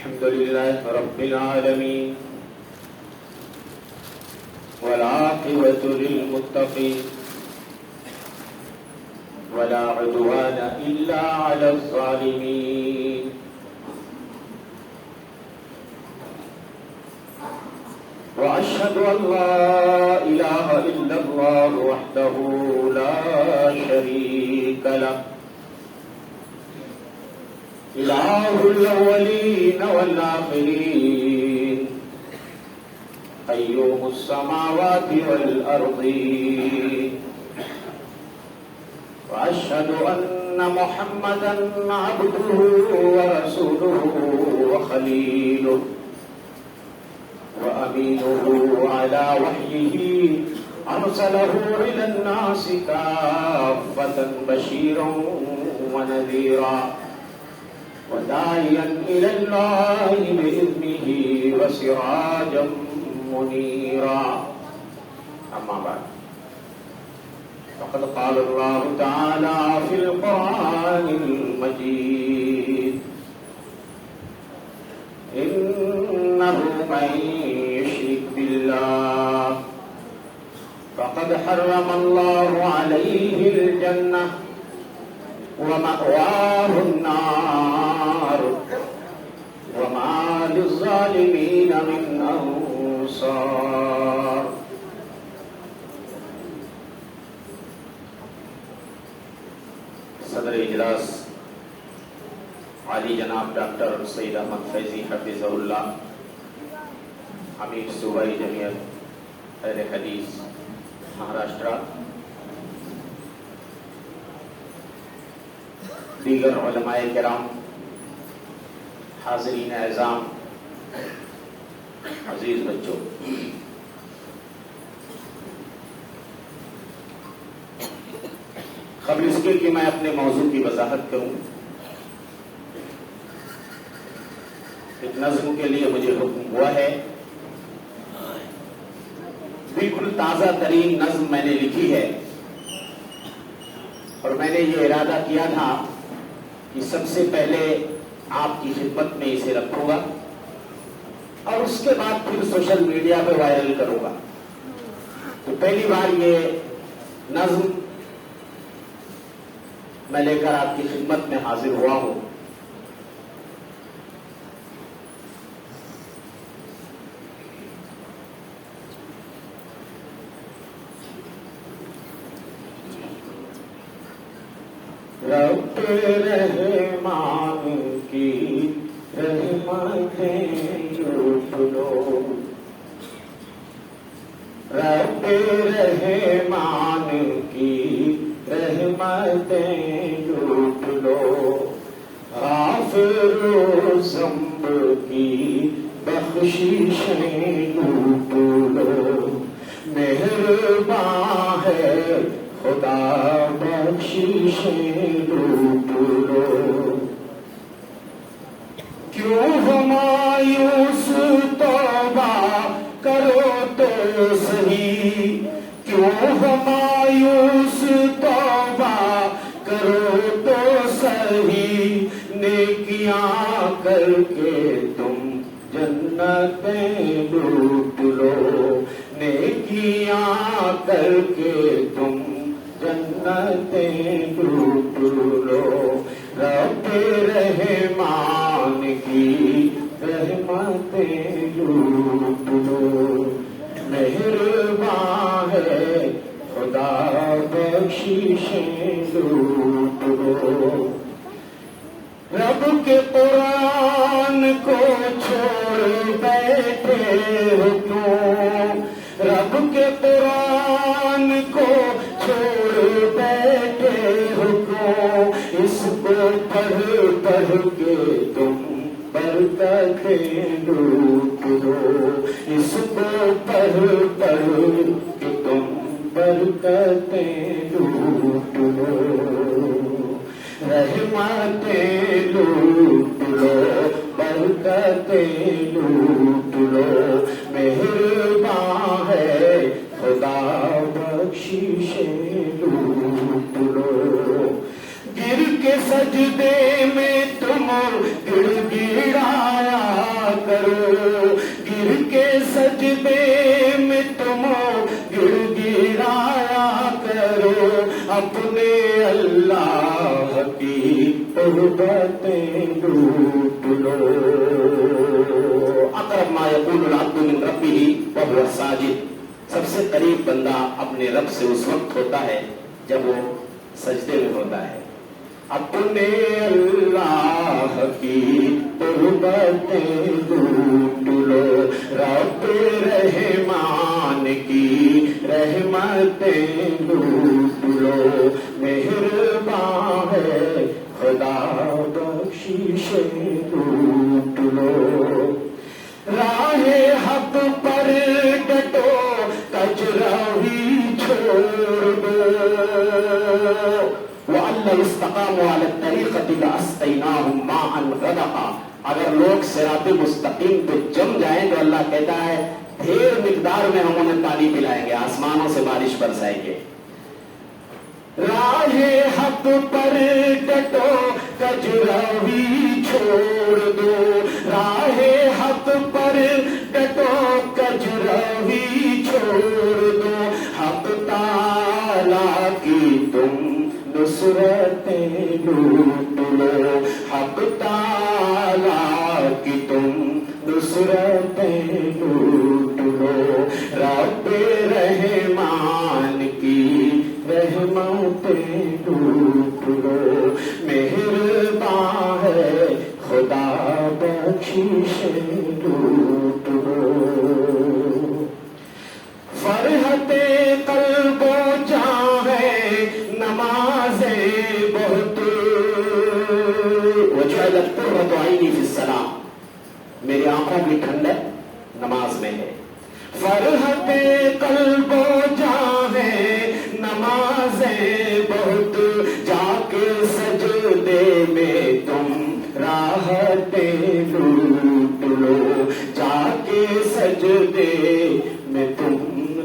الحمد لله رب العالمين والعاقبة للمتقين ولا عدوان إلا على الظالمين وأشهد أن لا إله إلا الله وحده لا شريك له إله الأولين والآخرين قيوم السماوات والأرضين وأشهد أن محمدا عبده ورسوله وخليله وأمينه على وحيه أرسله إلى الناس كافة بشيرا ونذيرا وداعيا إلى الله بإذنه وسراجا منيرا أما بعد فقد قال الله تعالى في القرآن المجيد إنه من يشرك بالله فقد حرم الله عليه الجنة ومأواه النار وما للظالمين من أنصار صدر اجلاس عالی جناب ڈاکٹر سید احمد فیضی حفظہ اللہ، امیر صوبائی جمعیت اہل حدیث مہاراشٹرا، دیگر علماء کرام، حاضرین اعظام، عزیز بچوں، قبل اس کے کہ میں اپنے موضوع کی وضاحت کروں، ایک نظم کے لیے مجھے حکم ہوا ہے۔ بالکل تازہ ترین نظم میں نے لکھی ہے اور میں نے یہ ارادہ کیا تھا کہ سب سے پہلے آپ کی خدمت میں اسے رکھوں گا اور اس کے بعد پھر سوشل میڈیا پہ وائرل کروں گا۔ تو پہلی بار یہ نظم میں لے کر آپ کی خدمت میں حاضر ہوا ہوں۔ رب رحمان کی رحمتیں لوٹ لو، رب رحمان کی رحمتیں لوٹ لو، غافر و ذنب کی بخششیں لوٹ لو، مہرباں ہے خدا بخششیں لوٹ لو۔ کیوں ہو مایوس توبہ کرو تو صحیح، کیوں ہو مایوس توبہ کرو تو صحیح، نیکیاں کر کے تم جنتیں لوٹ لو، نیکیاں کر کے تم جنتیں لوٹ لو، رب رحمان کی رحمتیں لوٹ لو، مہرباں ہے خدا بخششیں لوٹ لو۔ رب کے قرآن کو چھوڑ بیٹھے ہو کیوں، رب کے قرآن کو چھوڑ بیٹھے ہو کیوں، اس کو پڑھ پڑھ کے تم برکتیں لوٹ لو، اس کو پڑھ پڑھ کے تم برکتیں لوٹ لو، رحمتیں لوٹ لو، برکتیں لوٹ لو، مہرباں ہے خدا بخششیں لوٹ لو۔ گر کے سجدے میں تم گر گڑایا اپنے اللہ کی قربتیں لوٹ لو. اقرب ما یکون العبد من ربہ وہو ساجد. سب سے قریب بندہ اپنے رب سے اس وقت ہوتا ہے جب وہ سجدے میں ہوتا ہے. اپنے اللہ کی قربتیں لوٹ لو, رب رحمان کی رحمتیں لوٹ لو. مہربان ہے خدا بخششیں لوٹ لو. راہ حق پر ڈٹو کجراوی چھوڑ دو. وَأَنْ اسْتَقَامُوا عَلَى الطَّرِيقَةِ لَأَسْقَيْنَاهُمْ مَاءً غَدَقًا. اگر لوگ صراط مستقیم پہ جم جائیں تو اللہ کہتا ہے ڈھیر مقدار میں ہم انہیں پانی پلائیں گے, آسمانوں سے بارش برسائیں گے. راہ حق پر ڈٹو کجراوی چھوڑ دو. راہ حق پر ڈٹو کجراوی چھوڑ دو. حق تعالیٰ کی تم نصرتیں لوٹ لو. حق تعالیٰ کی تم نصرتیں لوٹ لو. رب رحمان کی رحمتیں لوٹ لو. مہربان ہے خدا بخششیں لوٹ لو. فرحت قلب و جاں ہے نمازیں بہت. وجعلت قرۃ عینی فی الصلاۃ. میری آنکھوں کی ٹھنڈک نماز میں ہے. فرحت قلب و جاں ہے نمازیں بہت. جا کے سجدے میں تم راحتیں لوٹ لو. جا کے سجدے میں تم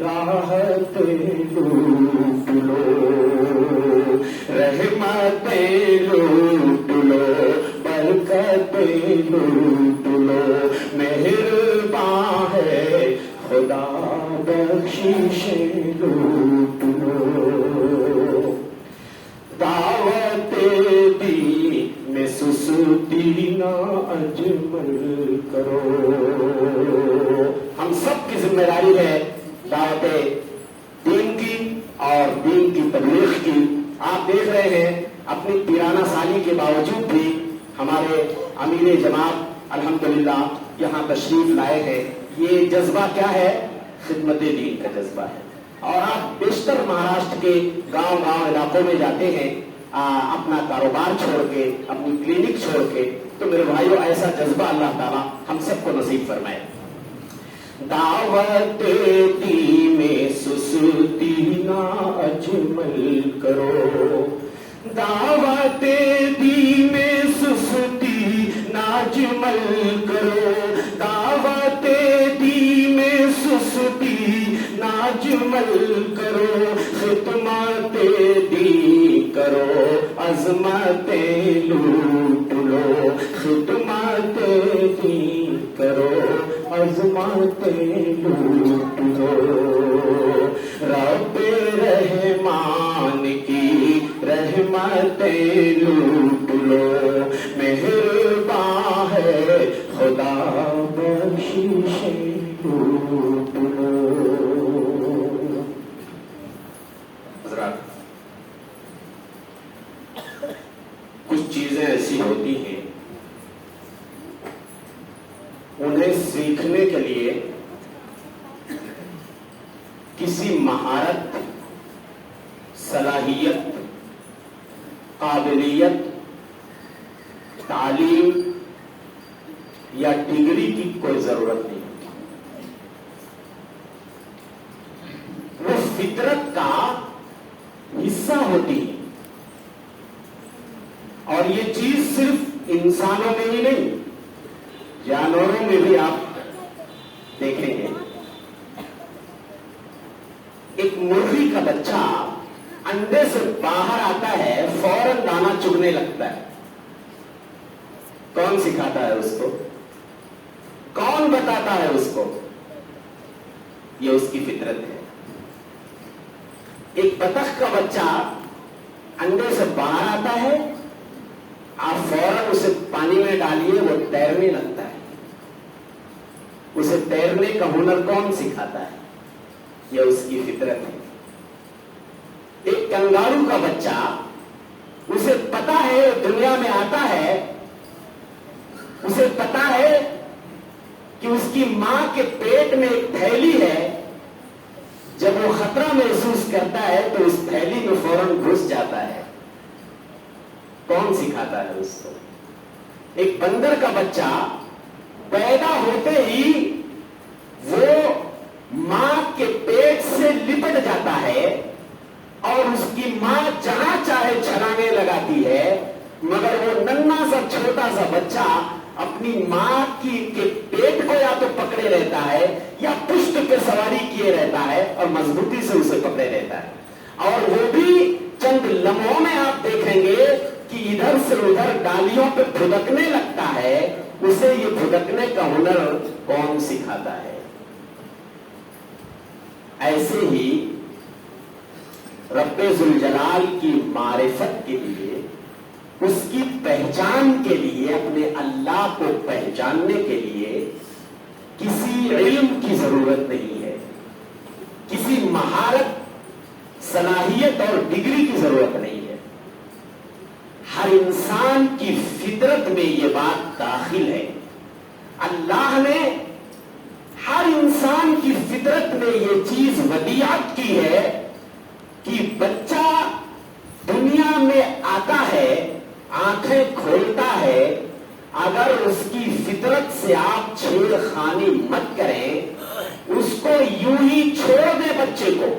راحتیں لوٹ لو. رحمتیں لوٹ لو, برکتیں لوٹ لو. مہربان ہے خدا بخششیں لوٹ لو. دعوت دی میں سستی نہ اجمل کرو. ہم سب کی ذمہ داری ہے دعوت دین کی اور دین کی تبلیغ کی. آپ دیکھ رہے ہیں اپنی پیرانہ سالی کے باوجود بھی ہمارے امیر جماعت الحمدللہ یہاں تشریف لائے ہیں. یہ جذبہ کیا ہے؟ خدمت دین کا جذبہ ہے. اور آپ بیشتر مہاراشٹر کے گاؤں علاقوں میں جاتے ہیں اپنا کاروبار چھوڑ کے, اپنی کلینک چھوڑ کے. تو میرے بھائیوں ایسا جذبہ اللہ تعالیٰ ہم سب کو نصیب فرمائے. دعوت دی میں سستی نہ اجمل کرو. دعوت دی میں سستی نہ اجمل کرو. دعوت دی میں سستی نہ اجمل کرو. خدمت دی کرو عظمتیں لوٹ لو. خدمت دی کرو عظمتیں لوٹ لو. رب رحمان کی رحمتیں لوٹ لو. مہربان ہے خدا بخششیں لوٹ لو. حضرات, کچھ چیزیں ایسی ہوتی ہیں انہیں سیکھنے کے لیے کسی مہارت, صلاحیت, قابلیت, تعلیم یا ڈگری کی کوئی ضرورت نہیں. وہ فطرت کا حصہ ہوتی ہے. اور یہ چیز صرف انسانوں میں ہی نہیں, جانوروں میں بھی آپ دیکھیں گے. ایک مرغی کا بچہ انڈے سے باہر آتا ہے فوراً دانا چگنے لگتا ہے. کون سکھاتا ہے اس کو؟ کون بتاتا ہے اس کو؟ یہ اس کی فطرت ہے. ایک بطخ کا بچہ अंडे से बाहर आता है, आप फौरन उसे पानी में डालिए, वो तैरने लगता है। उसे तैरने का हुनर कौन सिखाता है? यह उसकी फितरत है। एक कंगारू का बच्चा, उसे पता है दुनिया में आता है, उसे पता है कि उसकी मां के पेट में एक थैली है। जब वो खतरा महसूस करता है तो उस थैली में फौरन घुस जाता है। कौन सिखाता है उसको? एक बंदर का बच्चा पैदा होते ही वो मां के पेट से लिपट जाता है और उसकी मां जहां चाहे छलांगे लगाती है, मगर वो नन्हा सा छोटा सा बच्चा अपनी मां के पेट को या तो पकड़े रहता है या पुष्ट पे सवारी किए रहता है और मजबूती से उसे पकड़े रहता है। और वो भी चंद लम्हों में आप देखेंगे कि इधर से उधर डालियों पे भुदकने लगता है। उसे ये भुदकने का हुनर कौन सिखाता है? ऐसे ही रब्बे जुल जलाल की मारिफत के लिए, उसकी पहचान के लिए, अपने अल्लाह को पहचानने के लिए किसी इल्म की जरूरत नहीं है, किसी महारत, सलाहियत और डिग्री की जरूरत नहीं है। हर इंसान की फितरत में यह बात दाखिल है। अल्लाह ने हर इंसान की फितरत में यह चीज वदियात की है कि बच्चा दुनिया में आता है, आंखें खोलता है, अगर उसकी फितरत से आप छेड़खानी मत करें, उसको यूं ही छोड़ दें बच्चे को,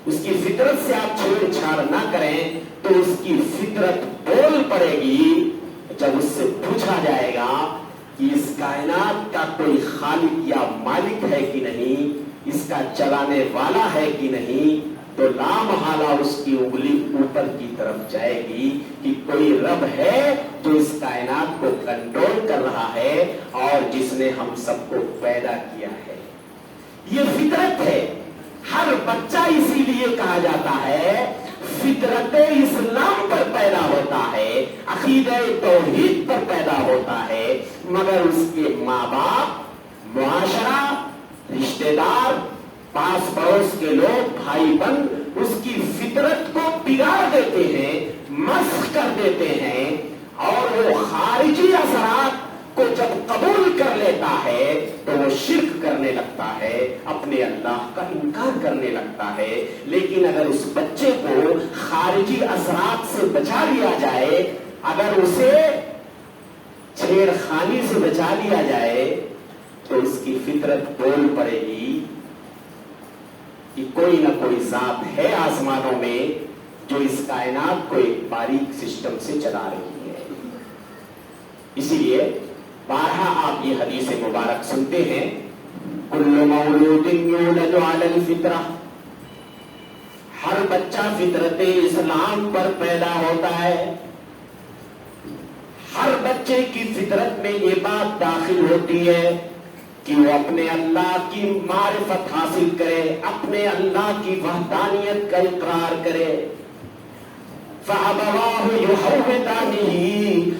उसकी फितरत से आप छेड़छाड़ ना करें तो उसकी फितरत बोल पड़ेगी जब उससे पूछा जाएगा कि इस कायनात का कोई खालिक या मालिक है कि नहीं, इसका चलाने वाला है कि नहीं, तो लामहाला उसकी उंगली ऊपर की तरफ जाएगी कि कोई रब है जो इस कायनात को कंट्रोल कर रहा है और जिसने हम सबको पैदा किया है। ये फितरत है। हर बच्चा इसीलिए कहा जाता है फितरत इस्लाम पर पैदा होता है, अकीदे तौहीद पर पैदा होता है, मगर उसके माँ बाप, मुआशरा, रिश्तेदार, पास पड़ोस के लोग, भाई बंद उसकी फितरत को बिगाड़ देते हैं, मस्ख कर देते हैं और वो खारिजी असरात को जब कबूल कर लेता है तो वो शिर्क करने लगता है, अपने अल्लाह का इनकार करने लगता है। लेकिन अगर उस बच्चे को खारिजी असरात से बचा लिया जाए, अगर उसे छेड़खानी से बचा लिया जाए, तो उसकी फितरत बोल पड़ेगी कि कोई ना कोई जात है आसमानों में जो इस कायनात को एक बारीक सिस्टम से चला रही है। इसीलिए बारहा आप ये हदीस मुबारक सुनते हैं, कुल्लु मौलूदिन यूलदु अलल फितरा, हर बच्चा फितरत इस्लाम पर पैदा होता है। हर बच्चे की फितरत में ये बात दाखिल होती है कि वो अपने अल्लाह की मारिफत हासिल करे, अपने अल्लाह की वहदानियत का इकरार करे। फ़अबवाहु युहव्विदानिही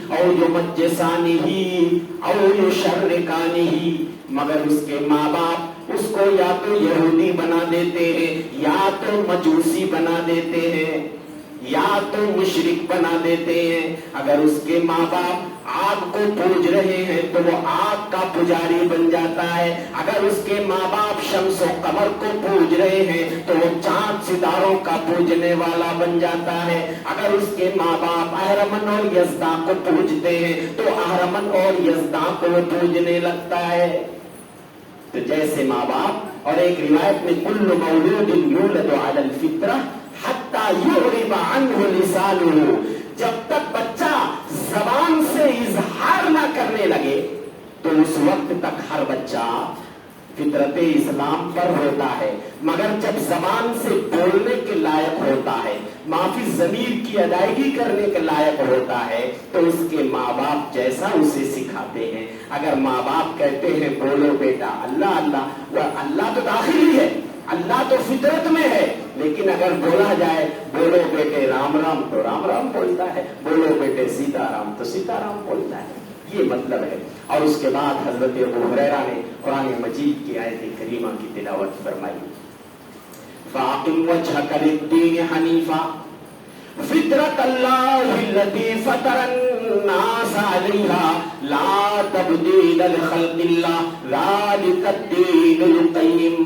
औ युमज्जिसानिही औ युशर्रिकानिही, मगर उसके माँ बाप उसको या तो यहूदी बना देते हैं, या तो मजूसी बना देते हैं, या तो मुशरिक बना देते हैं। अगर उसके माँ बाप आग को पूज रहे हैं तो वो आग का पुजारी बन जाता है। अगर उसके माँ बाप शम्स और कमर को पूज रहे हैं तो वो चांद सितारों का पूजने वाला बन जाता है। अगर उसके माँ बाप अहरमन और यज़दा को पूजते हैं तो अहरमन और यज़दा को वो पूजने लगता है। तो जैसे माँ बाप, और एक रिवायत में कुल्लु मौलूदिन यूलदु अलल फितरा हत्ता युरिबा अन्हु लिसानुहु, जब तक बच्चा जबान से इजहार ना करने लगे तो उस वक्त तक हर बच्चा फितरत इस्लाम पर होता है। मगर जब जबान से बोलने के लायक होता है, माफी जमीर की अदायगी करने के लायक होता है, तो उसके माँ बाप जैसा उसे सिखाते हैं। अगर माँ बाप कहते हैं बोलो बेटा अल्लाह अल्लाह, वह अल्लाह तो दाखिल ही है, अल्लाह तो फितरत में है, لیکن اگر بولا جائے بولو بیٹے رام رام تو رام رام بولتا ہے، بولو بیٹے سیتا رام تو سیتا رام بولتا ہے، یہ مطلب ہے۔ اور اس کے بعد حضرت ابو ہریرہ نے قرآن مجید کی آیت کریمہ کی تلاوت فرمائی، فَأَقِمْ وَجْهَكَ لِلدِّينِ حَنِيفًا فِطْرَتَ اللَّهِ الَّتِي فَطَرَ النَّاسَ عَلَيْهَا لَا تَبْدِيلَ لِخَلْقِ اللَّهِ ذَلِكَ الدِّينُ الْقَيِّمُ۔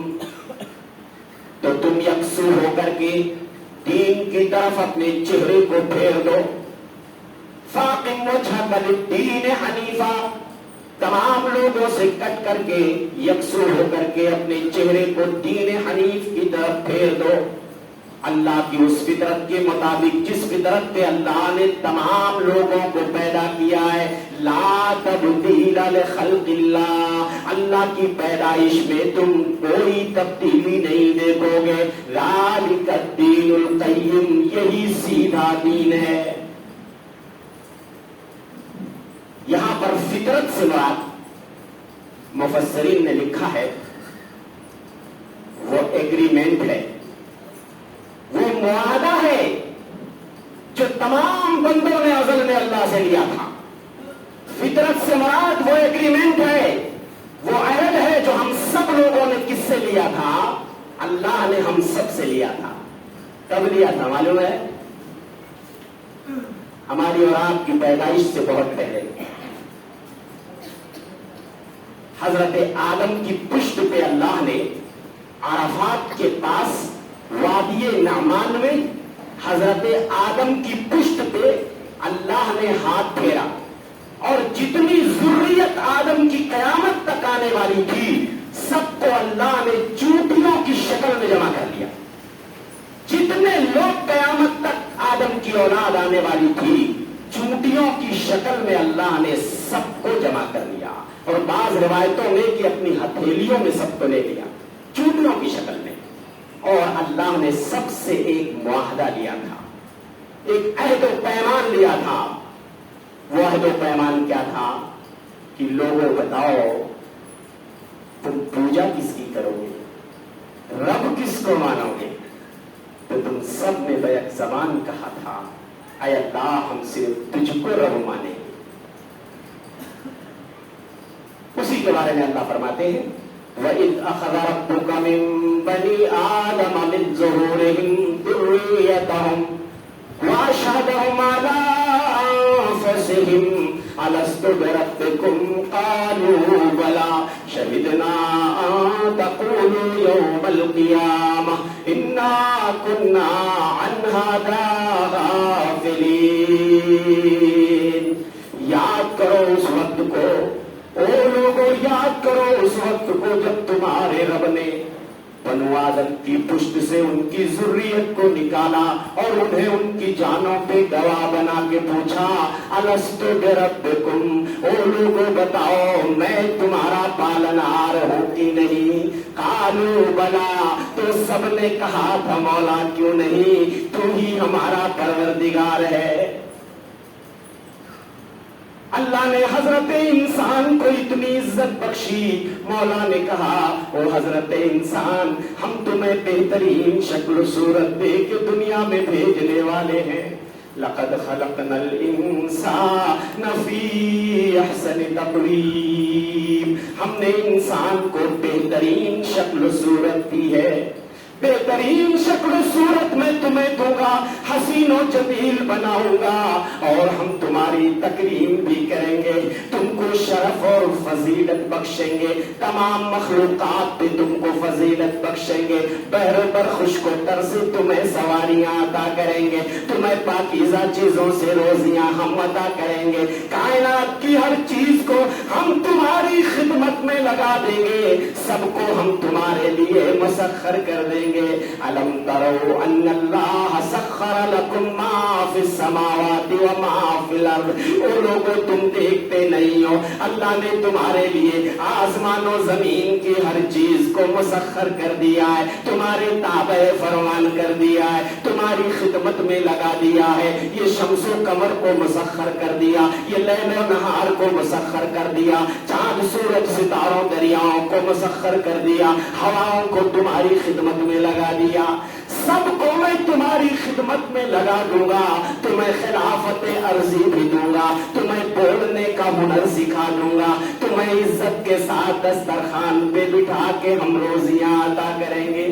تو تم یکسو ہو کر کے دین کی طرف اپنے چہرے کو پھیر دو۔ فَأَقِمْ وَجْهَكَ لِلدِّينِ حَنِيفًا، تمام لوگوں سے کٹ کر کے یکسو ہو کر کے اپنے چہرے کو دین حنیف کی طرف پھیر دو، اللہ کی اس فطرت کے مطابق جس فطرت پہ اللہ نے تمام لوگوں کو پیدا کیا ہے۔ لا تبدیل لخلق اللہ، اللہ کی پیدائش میں تم کوئی تبدیلی نہیں دیکھو گے۔ ذالک الدین القیم، یہی سیدھا دین ہے۔ یہاں پر فطرت سے مراد مفسرین نے لکھا ہے وہ ایگریمنٹ ہے، وہ معاہدہ ہے جو تمام بندوں نے ازل میں اللہ سے لیا تھا۔ فطرت سے مراد وہ ایگریمنٹ ہے، وہ عہد ہے جو ہم سب لوگوں نے کس سے لیا تھا؟ اللہ نے ہم سب سے لیا تھا۔ کب لیا تھا معلوم ہے؟ ہماری اور آپ کی پیدائش سے بہت پہلے حضرت آدم کی پشت پہ اللہ نے عرفات کے پاس وادی نعمان میں حضرت آدم کی پشت پہ اللہ نے ہاتھ پھیرا، اور جتنی ذریت آدم کی قیامت تک آنے والی تھی سب کو اللہ نے چونٹیوں کی شکل میں جمع کر لیا۔ جتنے لوگ قیامت تک آدم کی اولاد آنے والی تھی چونٹیوں کی شکل میں اللہ نے سب کو جمع کر لیا، اور بعض روایتوں میں کہ اپنی ہتھیلیوں میں سب کو لے لیا چونٹیوں کی شکل میں، اور اللہ نے سب سے ایک معاہدہ لیا تھا، ایک عہد و پیمان لیا تھا۔ وہ عہد و پیمان کیا تھا کہ لوگوں بتاؤ تم پوجا کس کی کرو گے، رب کس کو مانو گے؟ تو تم سب نے بیک زبان کہا تھا اے اللہ ہم صرف تجھ کو رب مانیں گے۔ اسی کے بارے میں اللہ فرماتے ہیں وَإِذْ أَخَذَ رَبُّكَ مِن بَنِي آدَمَ مِن ظُهُورِهِمْ ذُرِّيَّتَهُمْ وَأَشْهَدَهُمْ عَلَىٰ أَنفُسِهِمْ أَلَسْتُ بِرَبِّكُمْ قَالُوا بَلَىٰ شَهِدْنَا أَن تَقُولُوا يَوْمَ الْقِيَامَةِ إِنَّا كُنَّا عَنْ هَٰذَا غَافِلِينَ۔ یاد کرو اس وقت کو، او لوگوں یاد کرو اس وقت کو جب تمہارے رب نے بنو آدم کی پشت سے ان کی ذریت کو نکالا اور انہیں ان کی جانوں پہ گواہ بنا کے پوچھا الست بربکم، او لوگوں بتاؤ میں تمہارا پالنہار ہوں کہ نہیں؟ قالوا بلا، تو سب نے کہا تھا مولا کیوں نہیں، تو ہی ہمارا پروردگار ہے۔ اللہ نے حضرت انسان کو اتنی عزت بخشی، مولا نے کہا او حضرت انسان ہم تمہیں بہترین شکل و صورت دے کے دنیا میں بھیجنے والے ہیں۔ لقد خلقنا الانسان فی احسن تقویم، ہم نے انسان کو بہترین شکل و صورت دی ہے، بہترین شکل و صورت میں تمہیں دوں گا، حسین و جمیل بناؤں گا، اور ہم تمہاری تکریم بھی کریں گے، تم کو شرف اور فضیلت بخشیں گے، تمام مخلوقات بھی تم کو فضیلت بخشیں گے، بحر بر خشک و تر سے تمہیں سواریاں عطا کریں گے، تمہیں پاکیزہ چیزوں سے روزیاں ہم عطا کریں گے، کائنات کی ہر چیز کو ہم تمہاری خدمت میں لگا دیں گے، سب کو ہم تمہارے لیے مسخر کر دیں گے۔ الم تروا ان اللہ سخر لکم ما فی السماوات و ما فی الارض، او لوگوں تم دیکھتے نہیں ہو اللہ نے تمہارے لیے آسمان و زمین کی ہر چیز کو مسخر کر دیا ہے، تمہارے تابع فرمان کر دیا ہے، تمہاری خدمت میں لگا دیا ہے، یہ شمس و قمر کو مسخر کر دیا، یہ لیل و نہار کو مسخر کر دیا، چاند سورج ستاروں دریاؤں کو مسخر کر دیا، ہواؤں کو تمہاری خدمت میں لگا دیا، सबको मैं तुम्हारी खिदमत में लगा दूंगा, तुम्हें खिलाफत अर्जी भी दूंगा, तुम्हें बोलने का हुनर सिखा दूंगा, तुम्हें इज्जत के साथ दस्तरखान पे बिठा के हम रोजियां अता करेंगे।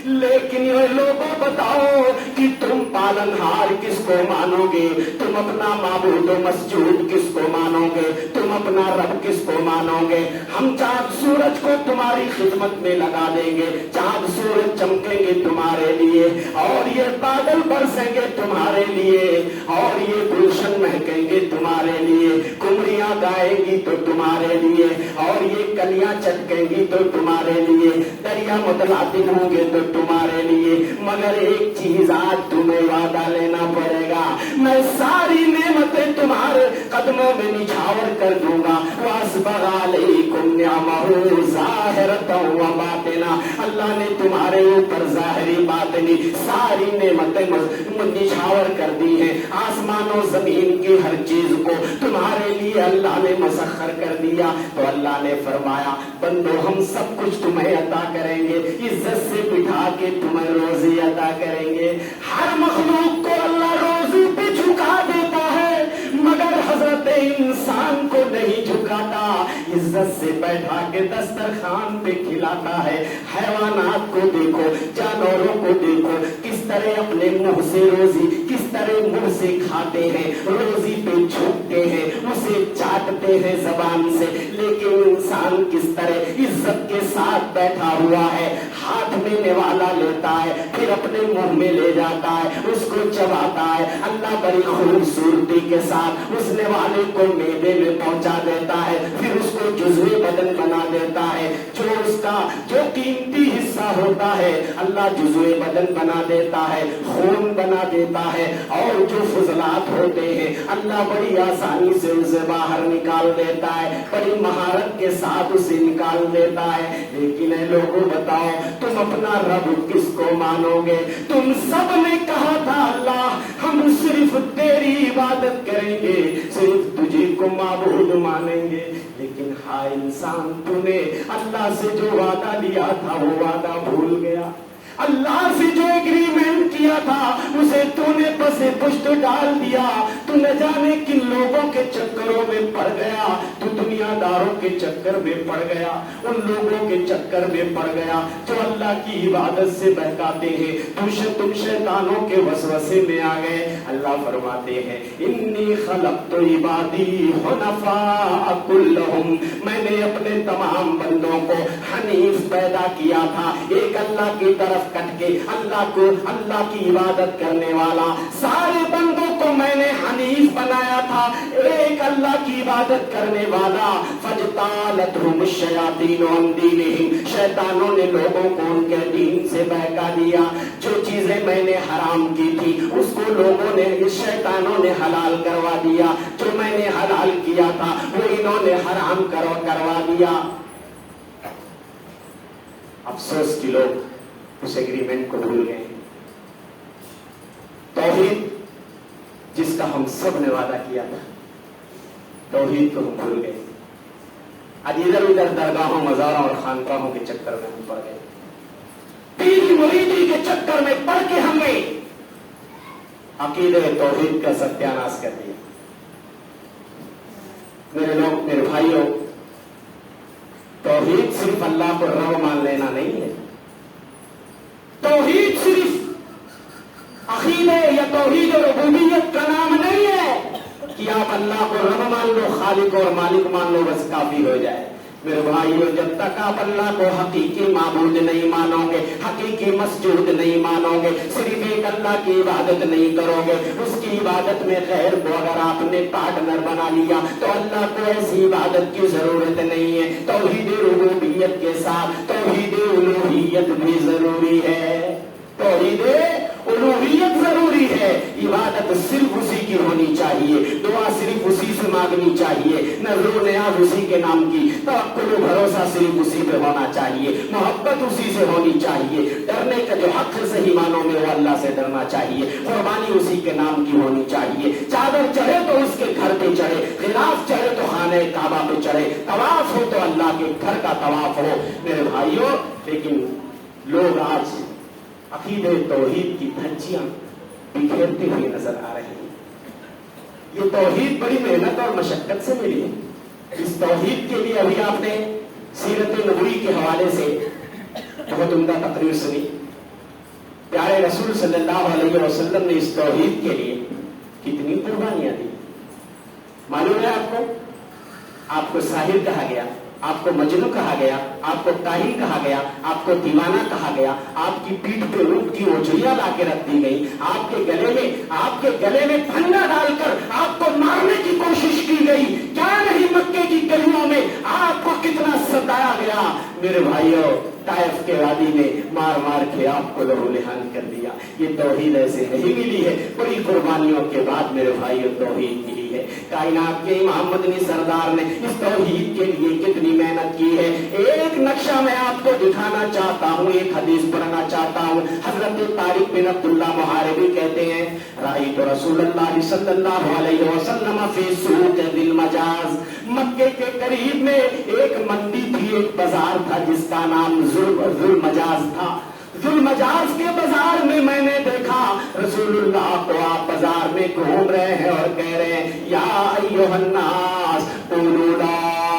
लेकिन ये लोगों बताओ कि तुम पालनहार किसको मानोगे, तुम अपना माबूद मस्जूद किसको मानोगे, तुम अपना रब किसको मानोगे। हम चांद सूरज को तुम्हारी खिदमत में लगा देंगे, चांद सूरज चमकेंगे तुम्हारे लिए, और ये बादल बरसेंगे तुम्हारे लिए, और ये गुलशन महकेंगे तुम्हारे लिए, कुमरियां गाएंगी तो तुम्हारे लिए, और ये कलियां चटकेंगी तो तुम्हारे लिए, दरिया मुतलातिन होंगे तो तुम्हारे लिए। मगर एक चीज आज तुम्हें वादा लेना पड़ेगा, मैं सारी नेमतें तुम्हारे कदमों में निछावर कर दूंगा। अल्लाह ने तुम्हारे ऊपर जाहिरी बातिनी सारी नेमतें निछावर कर दी है। आसमानों जमीन की हर चीज को तुम्हारे लिए अल्लाह ने मसख्खर कर दिया। तो अल्लाह ने फरमाया, बंदो हम सब कुछ तुम्हें अता करेंगे, इज्जत से बिठा के तुम्हें रोजी अता करेंगे। हर मखलूक को अल्लाह रोजी पे झुका देता है, मगर हजरत इंसान को नहीं झुकाता, इज्जत से बैठा के दस्तरखान पे खिलाता है। हैवानात को देखो, जानवरों को देखो, किस तरह अपने मुंह से रोजी किस तरह मुंह से खाते हैं, रोजी पे झुकते हैं, उसे चाटते हैं जबान से। लेकिन इंसान किस तरह इज्जत के साथ बैठा हुआ है, हाथ में निवाला लेता है, फिर अपने मुंह में ले जाता है, उसको चबाता है। अल्लाह बड़ी खूबसूरती के साथ उस निवाले को मेदे में पहुंचा देता है, फिर उसको जुज़्वे बदन बना देता है। जो उसका जो कीमती हिस्सा होता है अल्लाह जुज़्वे बदन बना देता है, खून बना देता है, और जो फुजलात होते हैं अल्लाह बड़ी आसानी से उसे बाहर निकाल देता है, बड़ी महारत के साथ उसे निकाल देता है। लेकिन ऐ लोगों बताओ, तुम अपना रब किसको मानोगे? तुम सब ने कहा था अल्लाह हम सिर्फ तेरी इबादत करेंगे, सिर्फ तुझी को माबूद मानेंगे। लेकिन हाय इंसान, तूने अल्लाह से जो वादा लिया था वो वादा भूल गया। अल्लाह से जो एग्रीमेंट किया था उसे तूने पसे पुष्ट डाल दिया। तू न जाने किन लोगों के चक्करों में पड़ गया, तू दुनियादारों के चक्कर में पड़ गया, उन लोगों के चक्कर में पड़ गया जो अल्लाह की इबादत से बहकाते हैं। तुम शैतानों के वसवसे में आ गए। अल्लाह फरमाते हैं, इन्नी खलक़्तु इबादी हुनफा कुल्लहुम, मैंने अपने तमाम बंदों को हनीफ पैदा किया था, एक अल्लाह की तरफ कट के अल्लाह की इबादत करने वाला। सारे बंदों को मैंने हनीफ बनाया था, एक अल्लाह की इबादत करने वाला। फजतालतहुम शयातीन अन दीनिहिम, शैतानों ने लोगों को उनके दीन से बहका दिया। जो चीजें मैंने हराम की थी उसको लोगों ने, शैतानों ने हलाल करवा दिया। जो मैंने हलाल किया था वो इन्होंने हराम करवा दिया। अफसोस कि लोग उस एग्रीमेंट को भूल गए। तौहीद जिसका हम सब ने वादा किया था, तौहीद को हम भूल गए। आज इधर उधर दरगाहों, मज़ारों और खानकाहों के चक्कर में हम पड़ गए, पीर मुरीदी के चक्कर में पड़ के हमने अकीदे तौहीद का सत्यानाश कर दिया। मेरे लोग, मेरे भाइयों, तौहीद सिर्फ अल्लाह को रब मान लेना नहीं है। तौहीद सिर्फ अकीदे या तौहीद और रुबूबियत का नाम नहीं है कि आप अल्लाह को रब मान लो, खालिक और मालिक मान लो, बस काफी हो जाए। मेरे भाइयों, जब तक आप अल्लाह को हकीकी माबूद नहीं मानोगे, हकीकी मस्जूद नहीं मानोगे, सिर्फ एक अल्लाह की इबादत नहीं करोगे, उसकी इबादत में गैर को अगर आपने पार्टनर बना लिया तो अल्लाह को ऐसी इबादत की जरूरत नहीं है। तौहीद रुबूबियत के साथ तौहीद उलूहियत भी जरूरी है। तौहीद उलूहियत जरूरी है। इबादत सिर्फ उसी की होनी चाहिए, दुआ सिर्फ उसी से मांगनी चाहिए, नज़्र नियाज़ उसी के नाम की, तवक्कुल भरोसा सिर्फ उसी पे होना चाहिए, मोहब्बत उसी से होनी चाहिए, डरने का जो हक सही मानों में वो अल्लाह से डरना चाहिए, कुर्बानी उसी के नाम की होनी चाहिए। चादर चढ़े तो उसके घर पे चढ़े, खिलाफ चढ़े तो खाने काबा पे चढ़े, तवाफ हो तो अल्लाह के घर का तवाफ हो। मेरे भाइयों, लेकिन लोग आज अकीदे तौहीद की धज्जियां बिखेरते हुए नजर आ रही हैं। ये तौहीद बड़ी मेहनत और मशक्कत से मिली है। इस तौहीद के लिए अभी आपने सीरत नबवी के हवाले से बहुत उम्दा तकरीर सुनी। प्यारे रसूल सल्लल्लाहु अलैहि वसल्लम ने इस तौहीद के लिए कितनी कुर्बानियां दी। मालूम है आपको साहिर कहा गया, आपको मजनू कहा गया, आपको काहिन कहा गया, आपको दीवाना कहा गया, आपकी पीठ पे ऊंट की ओझरियां ला के रख दी गई, आपके गले में फंदा डालकर आपको मारने की कोशिश की गई। क्या नहीं मक्के की गलियों में आपको कितना सताया गया। मेरे भाइयों, ताइफ के वादी में मार मार के आपको लहूलुहान कर दिया। ये तौहीद ऐसे नहीं मिली है, बड़ी कुर्बानियों के बाद मेरे भाइयों तौहीद मिली है। कायनात के इमाम मदनी सरदार ने इस तौहीद के लिए कितनी मेहनत की है। एक नक्शा मैं आपको दिखाना चाहता हूँ, एक हदीस पढ़ना चाहता हूँ। हजरत तारिक बिन अब्दुल्ला मुहारिबी कहते हैं, राइत रसूलुल्लाह सल्लल्लाहु अलैहि वसल्लम फी सूक दिल मजाज। मक्के के करीब में एक मंडी थी, एक बाजार था जिसका नाम जुल मजाज था। जुल मजाज के बाजार में मैंने देखा रसूलुल्लाह को आप बाजार में घूम रहे हैं और कह रहे हैं, या अय्युहन्नास कुलू ला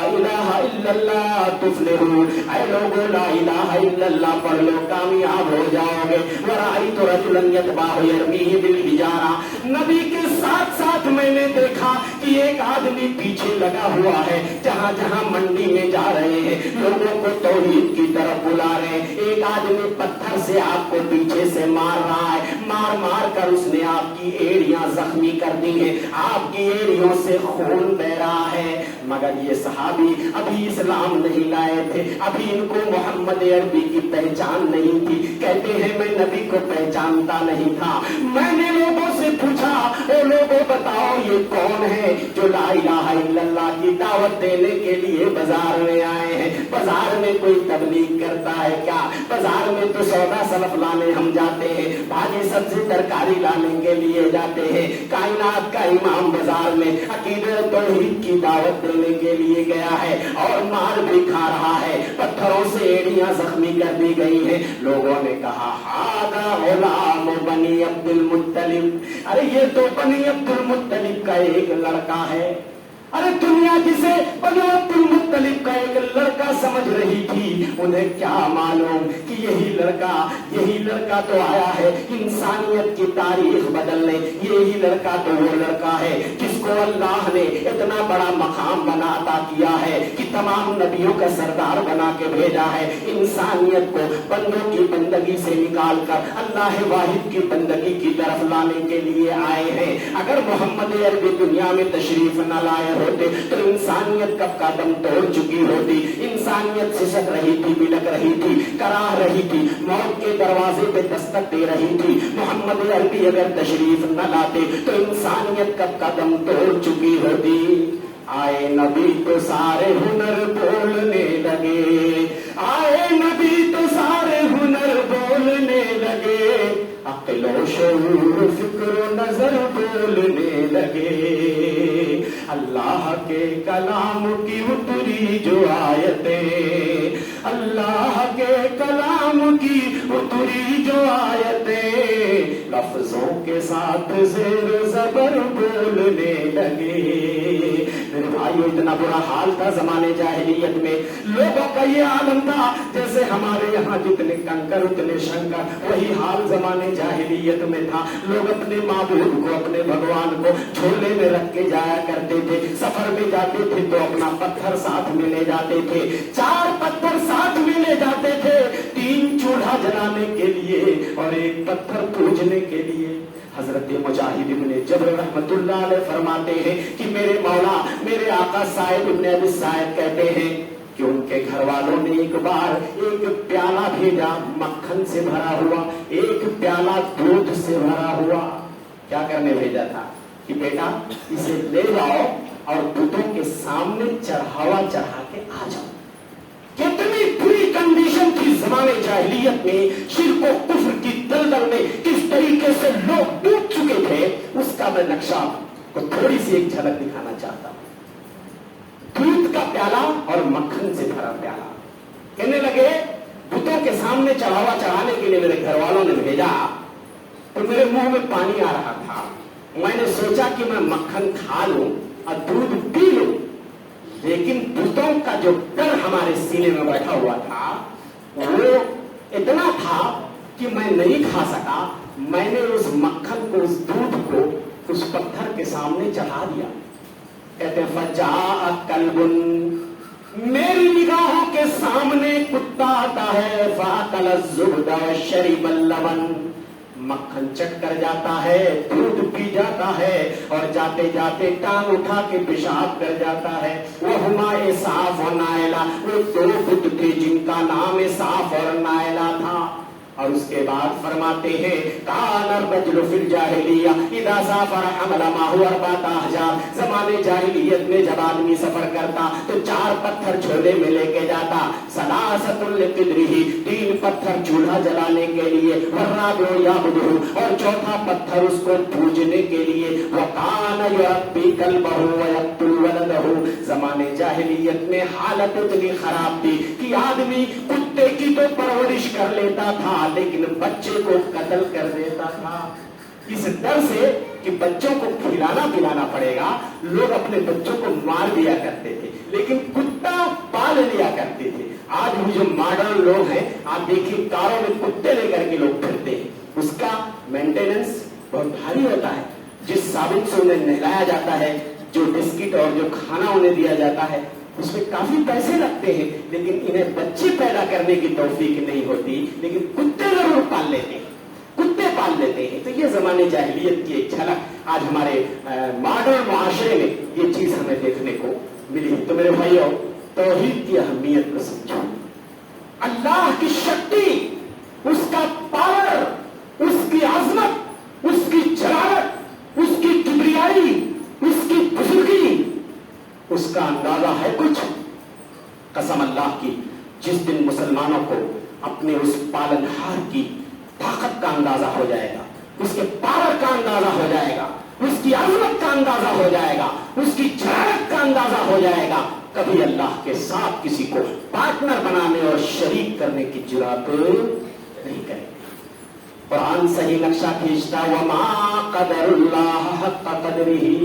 इलाहा इल्लल्लाह तुफ्लिहू। ऐ लोगों, ला इलाहा इल्लल्लाह पढ़ लो, कामयाब हो जाओगे। वराइतु रजुलन यतबाहु यरमीही बिल हिजारा। नबी के साथ साथ मैंने देखा कि एक आदमी पीछे लगा हुआ है, जहां जहां मंडी में जा रहे हैं लोगों को तौहीद की तरफ बुला रहे हैं। एक आदमी पत्थर से आपको पीछे से मार रहा है, मार मार कर उसने आपकी एड़ियां जख्मी कर दी हैं, आपकी एड़ियों से खून बह रहा है। मगर ये सहाबी अभी इस्लाम नहीं लाए थे, अभी इनको मोहम्मद अरबी की पहचान नहीं थी। कहते हैं मैं नबी को पहचानता नहीं था। मैंने लोगों से पूछा, ओ लोगों बताओ ये कौन है जो ला इलाहा इल्लल्लाह की दावत देने के लिए बाजार में आए हैं। बाजार में कोई तबलीग करता है क्या? बाजार में तो सौदा सलफ लाने हम जाते हैं, भाजी सब्जी तरकारी लाने के लिए जाते हैं। कायनात का इमाम बाजार में अकीदे तौहीद की दावत देने के लिए गया है और मार भी खा रहा है, पत्थरों से एड़ियां जख्मी कर दी गई हैं। लोगों ने कहा, हादा गुलाम बनी अब्दुल मुत्तलिब। अरे ये तो बनी अब्दुल मुत्तलिब का एक लड़का है। अरे दुनिया जिसे बनी अब्दुल मुत्तलिब का एक लड़का समझ रही थी, उन्हें क्या मालूम कि यही लड़का तो आया है इंसानियत की तारीख बदलने। यही लड़का तो वो लड़का है जिसको अल्लाह ने इतना बड़ा मकाम बना अता किया है कि तमाम नबियों का सरदार बना के भेजा है। इंसानियत को बंदों की बंदगी से निकाल कर अल्लाह वाहिद की बंदगी की तरफ लाने के लिए आए हैं। अगर मोहम्मद अरबी दुनिया में तशरीफ न लाए होते तो इंसानियत कब का दम तोड़ चुकी होती। इंसानियत सिसक रही थी, बिलक रही थी, कराह रही थी, मौत के दरवाजे पे दस्तक दे रही थी। मोहम्मद अरबी अगर तशरीफ न लाते तो इंसानियत कब का दम तोड़ चुकी होती। आए नबी तो सारे हुनर बोलने लगे, आए नबी तो सारे हुनर बोलने लगे, अक्ल शऊर फिक्र नजर बोलने लगे। अल्लाह के कलाम की उतरी जो आयतें, अल्लाह के कलाम की उतरी जो आयतें, लफ्जों के साथ ज़ेर ज़बर बोलने लगे। मेरे भाइयों, इतना बुरा हाल था जमाने जाहिलियत में। लोगों का ये आलम था जैसे हमारे यहाँ जितने कंकर उतने शंकर, वही हाल जमाने जाहिलियत में था। लोग अपने माबूद को, अपने भगवान को झोले में रख के जाया करते थे। सफर में जाते थे तो अपना पत्थर साथ में ले जाते थे, 4 पत्थर साथ में ले जाते थे, 3 चूल्हा जलाने के लिए और 1 पत्थर पूजने के लिए। हजरत मुजाहिद इब्ने जबर रहमतुल्लाह अलैह फरमाते हैं कि मेरे मौला, मेरे आका साहिब इब्ने अबी साहिब कहते हैं कि उनके घर वालों ने एक बार एक प्याला भेजा मक्खन से भरा हुआ, एक प्याला दूध से भरा हुआ। क्या करने भेजा था कि बेटा इसे ले जाओ और बुतों के सामने चढ़ावा चढ़ा के आ जाओ। कितनी बुरी कंडीशन थी जमाने जाहिलियत में, शिर्क और कुफ्र की दलदल में किस तरीके से लोग डूब चुके थे, उसका मैं नक्शा को थोड़ी सी एक झलक दिखाना चाहता हूं। दूध का प्याला और मक्खन से भरा प्याला। कहने लगे बुतों के सामने सामने चढ़ावा चढ़ाने के लिए मेरे घर वालों ने भेजा तो मेरे मुंह में पानी आ रहा था। मैंने सोचा कि मैं मक्खन खा लूं और दूध पी लूं, लेकिन भूतों का जो डर हमारे सीने में बैठा हुआ था वो इतना था कि मैं नहीं खा सका। मैंने उस मक्खन को, उस दूध को उस पत्थर के सामने चढ़ा दिया। कहते फजा कल्बुन, मेरी निगाहों के सामने कुत्ता आता है, फाकल ज़ुब्दा शरीबल लबन, मक्खन चट कर जाता है, दूध पी जाता है और जाते जाते टांग उठा के पेशाब कर जाता है। वो हुमाए साफ और नायला, वो दो बुत थे जिनका नाम साफ और नायला था। और उसके बाद फरमाते हैं कानर बजलु फिल जाहिलिया इदा साफर हमला माहु अरबाता हजार, जमाने जाहिलियत में जब आदमी सफर करता तो 4 पत्थर झोले में लेके जाता। सलासतुल लिक़द्रिही, 3 पत्थर चूल्हा जलाने के लिए, वर्राबिउ याबुदुहु, और 4था पत्थर उसको पूजने के लिए। वकान युरब्बी कल्बहु व यक़्तुल वलदहु, जमाने जाहिलियत में हालत इतनी खराब थी कि आदमी कुत्ते की तो परवरिश कर लेता था लेकिन बच्चे को कत्ल कर देता था। इस डर से कि बच्चों को खिलाना पिलाना पड़ेगा, लोग अपने बच्चों को मार दिया करते थे, लेकिन कुत्ता पाल लिया करते थे। आज भी जो मॉडर्न लोग हैं, आप देखिए कारों में कुत्ते लेकर के लोग फिरते हैं, उसका मेंटेनेंस बहुत भारी होता है। जिस साबुन से उन्हें नहलाया जाता है, जो बिस्किट और जो खाना उन्हें दिया जाता है, उसमें काफी पैसे लगते हैं, लेकिन इन्हें बच्चे पैदा करने की तौफीक नहीं होती, लेकिन कुत्ते जरूर पाल लेते हैं, कुत्ते पाल लेते हैं। तो ये जमाने जाहिलियत की एक झलक आज हमारे मॉडर्न मुआशरे में ये चीज हमें देखने को मिली। तो मेरे भाइयों, तौहीद की अहमियत को समझो, अल्लाह की शक्ति, उसका पावर, उसकी आजमत, उसकी जलालत, उसकी किबरियाई, उसकी बुजुर्गी, उसका अंदाजा है कुछ। कसम अल्लाह की, जिस दिन मुसलमानों को अपने उस पालनहार की ताकत का अंदाजा हो जाएगा, उसके पावर का अंदाजा हो जाएगा, उसकी आजमत का अंदाजा हो जाएगा, उसकी जलालत का अंदाजा हो जाएगा, कभी अल्लाह के साथ किसी को पार्टनर बनाने और शरीक करने की जुर्रत नहीं करेंगे। कुरान सही नक्शा खींचता वमा कदरुल्लाह हक़्क़ क़द्रिही,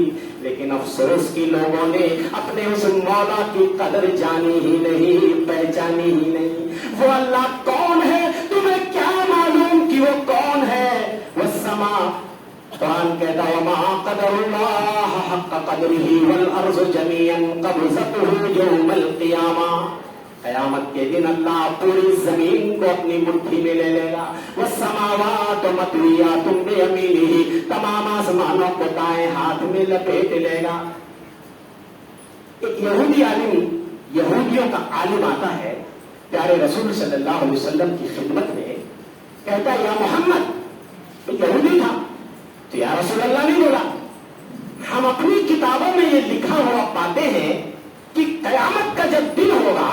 लेकिन अफसोस की लोगों ने अपने उस मौला की कदर जानी ही नहीं, पहचानी ही नहीं। वो अल्लाह कौन है, तुम्हें क्या मालूम कि वो कौन है? वस्समा, कुरान कहता वमा कदरुल्लाह हक़्क़ क़द्रिही वल अर्ज़ु जमीअन क़ब्ज़तुहु यौमल क़ियामा, क़यामत के दिन अल्लाह पूरी जमीन को अपनी मुट्ठी में ले लेगा। वस्समावात मतवियातुम बियमीनिही, तमाम आसमानों को दाएं हाथ में लपेट लेगा। एक यहूदी आलिम, यहूदियों का आलिम आता है प्यारे रसूल सल्लल्लाहु अलैहि वसल्लम की खिदमत में, कहता या मोहम्मद, यहूदी था तो या रसूल अल्लाह नहीं बोला, हम अपनी किताबों में ये लिखा हुआ पाते हैं कि कयामत का जब दिन होगा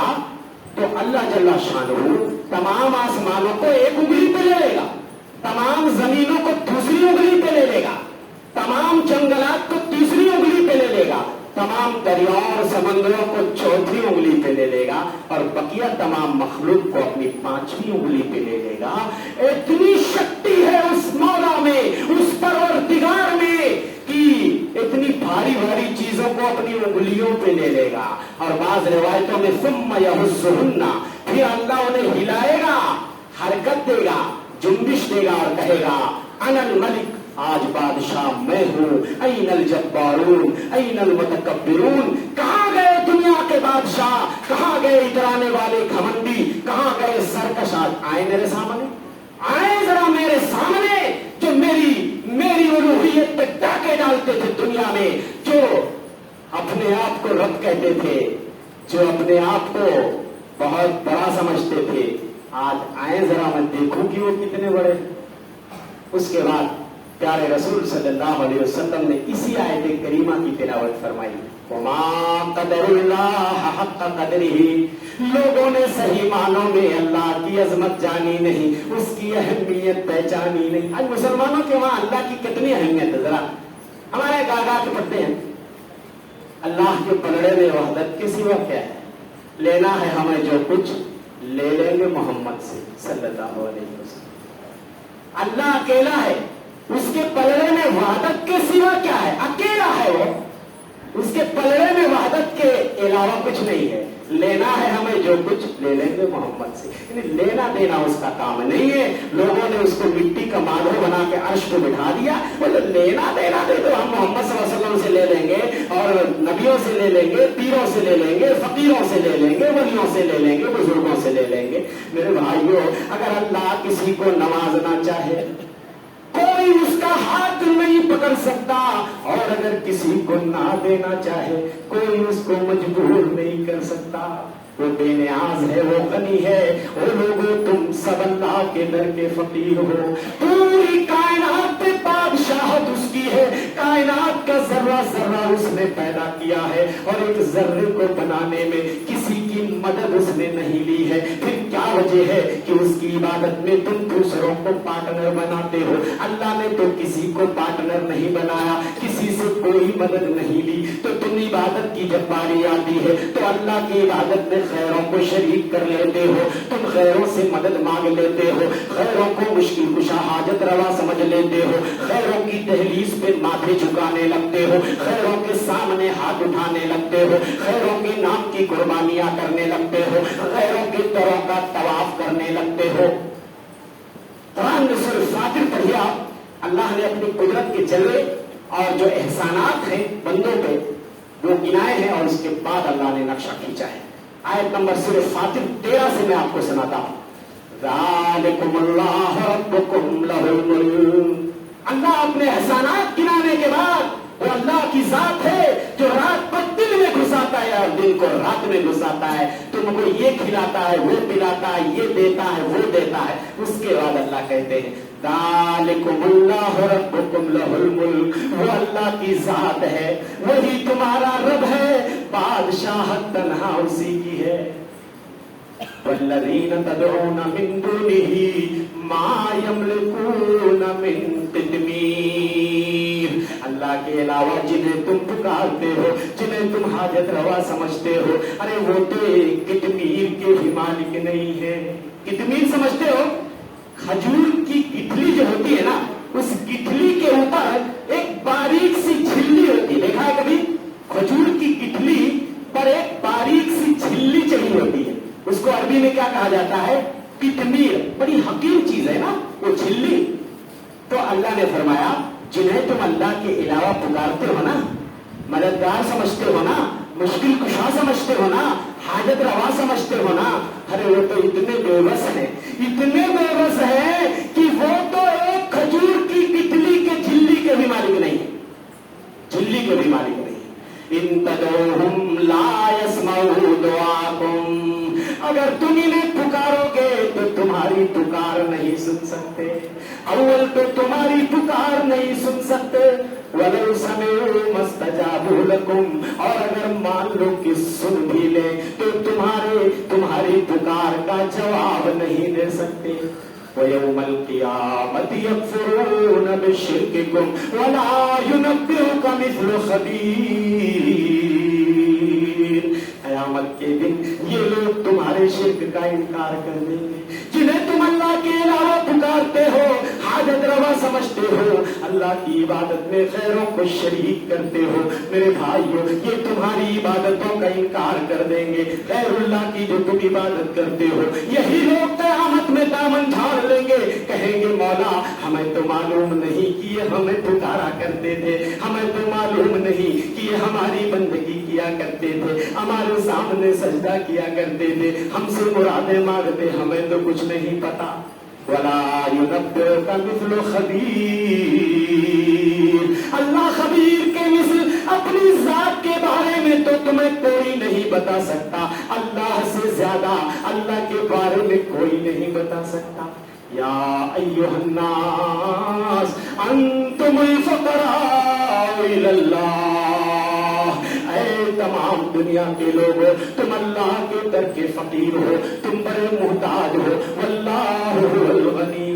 तो अल्लाह जल्ला शानहू तमाम आसमानों को एक उंगली पे ले लेगा, तमाम जमीनों को दूसरी उंगली पे ले लेगा, तमाम जंगलात को तीसरी उंगली पे ले लेगा, तमाम दरियाओं और समंदरों को चौथी उंगली पे ले लेगा और बकिया तमाम मखलूक को अपनी 5वीं उंगली पे ले लेगा। इतनी शक्ति है उस मौला में, उस परवरदिगार में कि इतनी भारी भारी चीजों को अपनी उंगलियों पे ले लेगा। और बाज़ रिवायतों में सुम्मा यहुस्सुहुन्ना, फिर अल्लाह उन्हें हिलाएगा, हरकत देगा, जुम्बिश देगा और कहेगा अनल मलिक, आज बादशाह मैं हूं, ऐनल जब्बारून ऐनल मुतकब्बिरून, कहां गए दुनिया के बादशाह, कहां गए इतराने वाले घमंडी, कहां गए सरकश? आज आए मेरे सामने, आए जरा मेरे सामने, जो मेरी उलूहियत पे डाके डालते थे दुनिया में, जो अपने आप को रब कहते थे, जो अपने आप को बहुत बड़ा समझते थे, आज आए जरा मैं देखूं कि वो कितने बड़े। उसके बाद प्यारे रसूल सल्लल्लाहु अलैहि वसल्लम ने इसी आयत करीमा की तिलावत फरमाई, वमा कदरुल्लाह हक़्क़ क़द्रिही, लोगों ने सही मानों में अल्लाह की अजमत जानी नहीं, उसकी अहमियत पहचानी नहीं। आज मुसलमानों के वहां अल्लाह की कितनी अहमियत है, जरा हमारे गागा के पढ़ते हैं, अल्लाह के पलड़े में वहदत के सिवा क्या है, लेना है हमें जो कुछ ले लेंगे मोहम्मद से सल्लल्लाहु अलैहि वसल्लम। अल्लाह अकेला है, उसके पलड़े में वहदत के सिवा क्या है? अकेला है वो, उसके पलड़े में वहदत के अलावा कुछ नहीं है। लेना है हमें जो कुछ ले लेंगे मोहम्मद से, यानी लेना देना उसका काम नहीं है। लोगों ने उसको मिट्टी का माधव बना के अर्श पे बिठा दिया, बोले लेना देना दे तो हम मोहम्मद सल्लल्लाहु अलैहि वसल्लम से ले लेंगे और नबियों से ले लेंगे, पीरों से ले लेंगे, फकीरों से ले लेंगे, वलियों से ले लेंगे, बुजुर्गों से ले लेंगे। मेरे भाइयों, अगर अल्लाह किसी को नवाजना चाहे कोई उसका हाथ नहीं पकड़ सकता, और अगर किसी को ना देना चाहे कोई उसको मजबूर नहीं कर सकता। वो बेनियाज है, वो गनी है। ओ लोगों, तुम सब अल्लाह के दर के फकीर हो। पूरी कायनात पे बादशाहत उसकी है, कायनात का जर्रा जर्रा उसने पैदा किया है, और एक जर्रे को बनाने में किसी की मदद उसने नहीं ली है। फिर क्या वजह है कि उसकी इबादत में तुम दूसरों को पार्टनर बनाते हो? अल्लाह ने तो किसी को पार्टनर नहीं बनाया, किसी से कोई मदद नहीं ली। तो तुम इबादत की जब बारी आती है तो अल्लाह की इबादत में खैरों को शरीक कर लेते हो, तुम खैरों से मदद मांग लेते हो, खैरों को मुश्किल कुशा हाजत रवा समझ लेते हो, खैरों की दहलीज पे माथे झुकाने लगते हो, खैरों के सामने हाथ उठाने लगते हो, खैरों के नाम की कुर्बानियां करने लगते हो, खैरों के दरों का तवाफ करने लगते हो। कुरान में सूरह फातिर पढ़िए, अल्लाह ने अपनी कुदरत के जलवे और जो एहसानात हैं बंदों पे वो गिनाए हैं, और उसके बाद अल्लाह ने नक्शा खींचा है। आयत नंबर सूरह फातिर 13 से मैं आपको सुनाता हूं। ज़ालिकुमुल्लाहु रब्बुकुम लहुल मुल्क। अल्लाह अपने एहसानात गिनाने के बाद वो अल्लाह की जात है जो रात को दिन में घुसाता है और दिन को रात में घुसाता है। तुमको ये खिलाता है, वो पिलाता है, ये देता है, वो देता है। उसके बाद अल्लाह कहते हैं ज़ालिकुमुल्लाहु रब्बुकुम लहुल मुल्क। वो अल्लाह की जात है, वही तुम्हारा रब है, बादशाहत तन्हा उसी की है। वल्लज़ीन तदऊन मिन दुनिही मा यमलिकून मिन कितमीर। अल्लाह के अलावा जिन्हें तुम पुकारते हो, जिन्हें तुम हाजत रवा समझते हो, अरे वो तो कितमीर के भी मालिक नहीं है। कितमीर समझते हो? खजूर की गिठली जो होती है ना, उस गिठली के ऊपर एक बारीक सी झिल्ली होती है। देखा है कभी? खजूर की गिठली पर एक बारीक सी झिल्ली चढ़ी होती है, उसको अरबी में क्या कहा जाता है? कितमीर। बड़ी हकीम चीज है ना वो झिल्ली। तो अल्लाह ने फरमाया जिन्हें तुम अल्लाह के अलावा पुकारते हो ना, मददगार समझते हो ना, मुश्किल कुशा समझते हो ना, हाजत रवा समझते हो ना, अरे वो तो इतने बेबस हैं, इतने बेबस हैं कि वो तो एक खजूर की गिठली के झिल्ली के भी मालिक नहीं है, झिल्ली के भी मालिक नहीं है। इन तदऊहुम ला यस्माऊ दुआकुम। अगर तुम इन्हें पुकारोगे तो तुम्हारी पुकार नहीं सुन सकते। अव्वल तो तुम्हारी पुकार नहीं सुन सकते। वलौ समिऊ मस्तजाबू लकुम। और अगर मान लो कि सुन भी ले तो तुम्हारी पुकार का जवाब नहीं दे सकते। वयौमल क़ियामति यकफुरून बिशिर्किकुम वला युनब्बिउका मिस्लु खबीर। क़यामत के दिन ये लोग तुम्हारे शिर्क का इनकार कर देंगे। जिन्हें तुम अल्लाह के अलावा पुकारते हो, हाजत रवा समझते हो, अल्लाह की इबादत में खैरों को शरीक करते हो, मेरे भाइयों ये तुम्हारी इबादतों का इनकार कर देंगे। गैरुल्लाह की जो तुम इबादत करते हो, यही लोग क़यामत में दामन झाड़ लेंगे, कहेंगे मौला हमें तो मालूम नहीं कि ये हमें पुकारा करते थे, हमें तो मालूम नहीं कि ये हमारी बंदगी किया करते थे, हमारे सामने सजदा किया करते थे, हमसे मुरादें मांगते, हमें तो कुछ नहीं पता। वला युनब्बिउका मिस्लु खबीर। अल्लाह खबीर के मिसल अपनी जात के बारे में तो तुम्हें कोई नहीं बता सकता। अल्लाह से ज्यादा अल्लाह के बारे में कोई नहीं बता सकता। या अय्युहन्नास अंतुमुल फुक़राउ इलल्लाह। ऐ तमाम दुनिया के लोगों, तुम अल्लाह के दर के फकीर हो, तुम बड़े मुहताज हो। वल्लाहु हुवल गनी।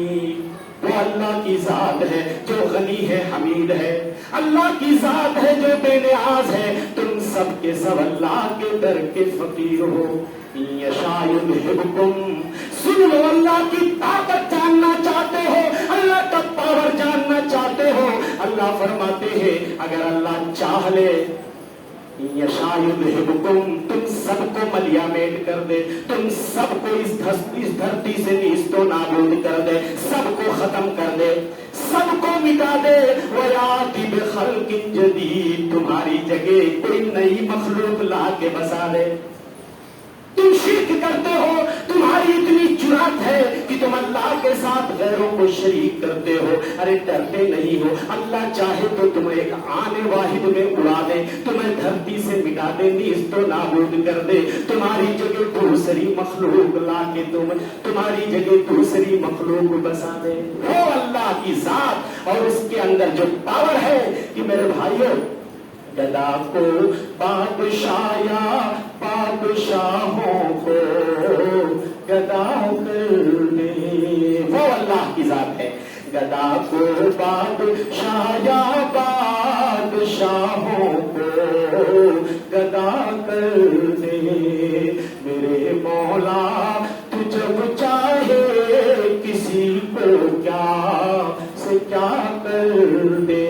वो अल्लाह की जात है जो गनी है, हमीद है। अल्लाह की जात है जो बेनियाज है। तुम سب کے سب اللہ کے در کے فقیر ہو. یشاء یذہبکم. سن لو, اللہ کی طاقت جاننا چاہتے ہو, اللہ کا پاور جاننا چاہتے ہو, اللہ فرماتے ہیں اگر اللہ چاہ لے یشاء یذہبکم, تم سب کو ملیا میٹ کر دے, تم سب کو اس دھرتی سے نیست و نابود کر دے, سب کو ختم کر دے, سب کو مٹا دے. وَيَأْتِ بِخَلْقٍ جَدِيدٍ, تمہاری جگہ کوئی نئی مخلوق لا کے بسا دے. تم شرک کرتے ہو, تمہاری اتنی جرات ہے کہ تم اللہ کے ساتھ غیروں کو شریک کرتے ہو. ارے ڈرتے نہیں ہو, اللہ چاہے تو تمہیں ایک آنے واحد میں اڑا دے, تمہیں دھرتی سے مٹا دے, نیست و نابود کر دے, تمہاری جگہ دوسری مخلوق لا کے تمہاری جگہ دوسری مخلوق بسا دے. وہ اللہ کی ذات اور اس کے اندر جو پاور ہے کہ میرے بھائیوں, گدا کو بادشاہ یا بادشاہوں کو گدا کر دے. وہ اللہ کی ذات ہے. گدا کو بادشاہ یا بادشاہوں کو گدا کر دے. میرے مولا تو جب چاہے کسی کو کیا سے کیا کر دے.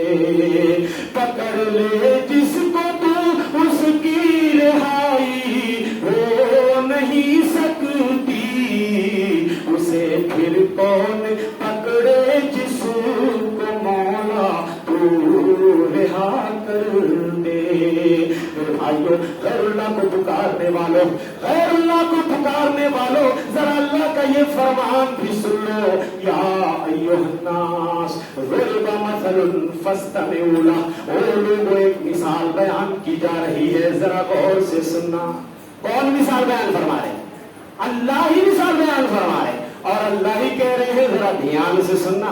پکڑ لے جس کو تو اس کی رہائی ہو نہیں سکتی, اسے پھر کون پکڑے جس کو مولا تو رہا کر دے. میرے بھائیوں, غیر اللہ کو پکارنے والوں, غیر اللہ کو پکارنے والوں, ذرا اللہ کا یہ فرمان بھی سن لو. یا ایھا الناس ضرب مثل فاستمعوا لہ. او لوگوں, ایک مثال بیان کی جا رہی ہے, ذرا غور سے سننا. کون مثال بیان فرما رہے؟ اللہ ہی مثال بیان فرما رہے, اور اللہ ہی کہہ رہے ہیں ذرا دھیان سے سننا,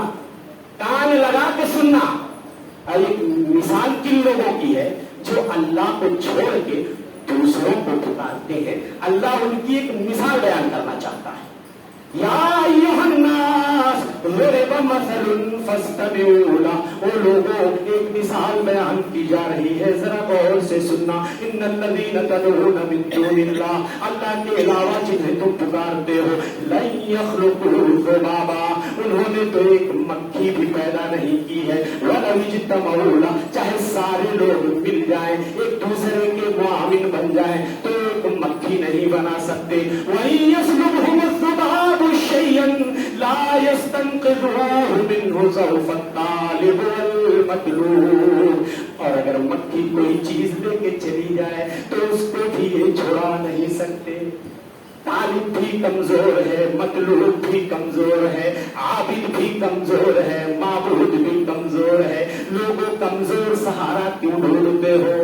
کان لگا کے سننا. ایک مثال کن لوگوں کی ہے جو اللہ کو چھوڑ کے دوسروں کو پکارتے ہیں. اللہ ان کی ایک مثال بیان کرنا چاہتا ہے. یا ایھا الناس ضرب مثل فاستمعوا لہ. وہ لوگوں, ایک مثال بیان کی جا رہی ہے, ذرا غور سے سننا. ان الذین تدعون من دون اللہ, اللہ کے علاوہ جنہیں تم پکارتے ہو, لن یخلقوا ذبابا, انہوں نے تو ایک مکھی بھی پیدا نہیں کی ہے. ولو اجتمعوا لہ, چاہے سارے لوگ مل جائیں, ایک دوسرے کے معاون بن جائیں, تو ایک مکھی نہیں بنا سکتے. وَإِن يَسْلُبْهُمُ الذُّبَابُ شيئا لا يستنقذوه منه ضعف الطالب والمطلوب. اور اگر مکھی کوئی چیز لے کے چلی جائے تو اس کو بھی یہ چھڑا نہیں سکتے. طالب بھی کمزور ہے, مطلوب بھی کمزور ہے, عابد بھی کمزور ہے, معبود بھی کمزور ہے. لوگوں, کمزور سہارا کیوں ڈھونڈتے ہو؟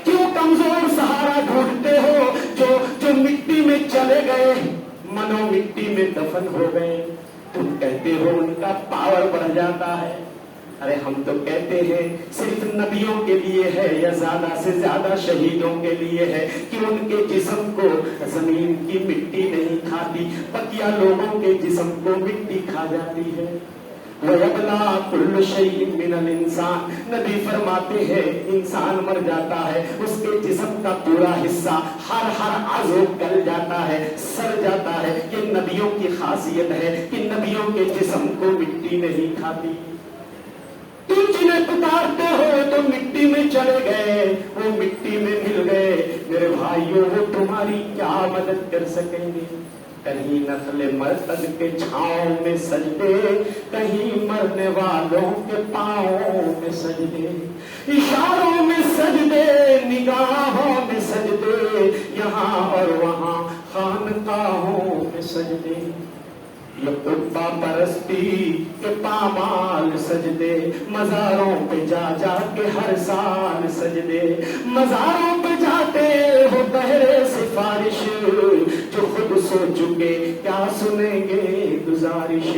کیوں کمزور سہارا ڈھونڈتے ہو؟ جو مٹی میں چلے گئے, منو مٹی میں دفن ہو گئے, تم کہتے ہو ان کا پاور بڑھ جاتا ہے. ارے ہم تو کہتے ہیں صرف نبیوں کے لیے ہے یا زیادہ سے زیادہ شہیدوں کے لیے ہے کہ ان کے جسم کو زمین کی مٹی نہیں کھاتی, بقیہ لوگوں کے جسم کو مٹی کھا جاتی ہے. وَيَبْلَى كُلُّ شَيْءٍ مِّنَ الْإِنسَانِ, نبی فرماتے ہیں انسان مر جاتا ہے, اس کے جسم کا پورا حصہ, ہر عضو گل جاتا ہے, سڑ جاتا ہے. یہ نبیوں کی خاصیت ہے کہ نبیوں کے جسم کو مٹی نہیں کھاتی. تم جنہیں پکارتے ہو تو مٹی میں چلے گئے, وہ مٹی میں مل گئے. میرے بھائیوں, وہ تمہاری کیا مدد کر سکیں گے؟ کہیں نسل مرتد کے چھاؤں میں سجدے, کہیں مرنے والوں کے پاؤں میں سجدے, اشاروں میں سجدے, نگاہوں میں سجدے, یہاں اور وہاں خانقاہوں میں سجدے. یہ قبہ پرستی کے پامال سجدے, مزاروں پہ جا جا کے ہر سال سجدے. مزاروں پہ جاتے ہو بہرے سفارش, جو خود سو چکے کیا سنیں گے گزارش.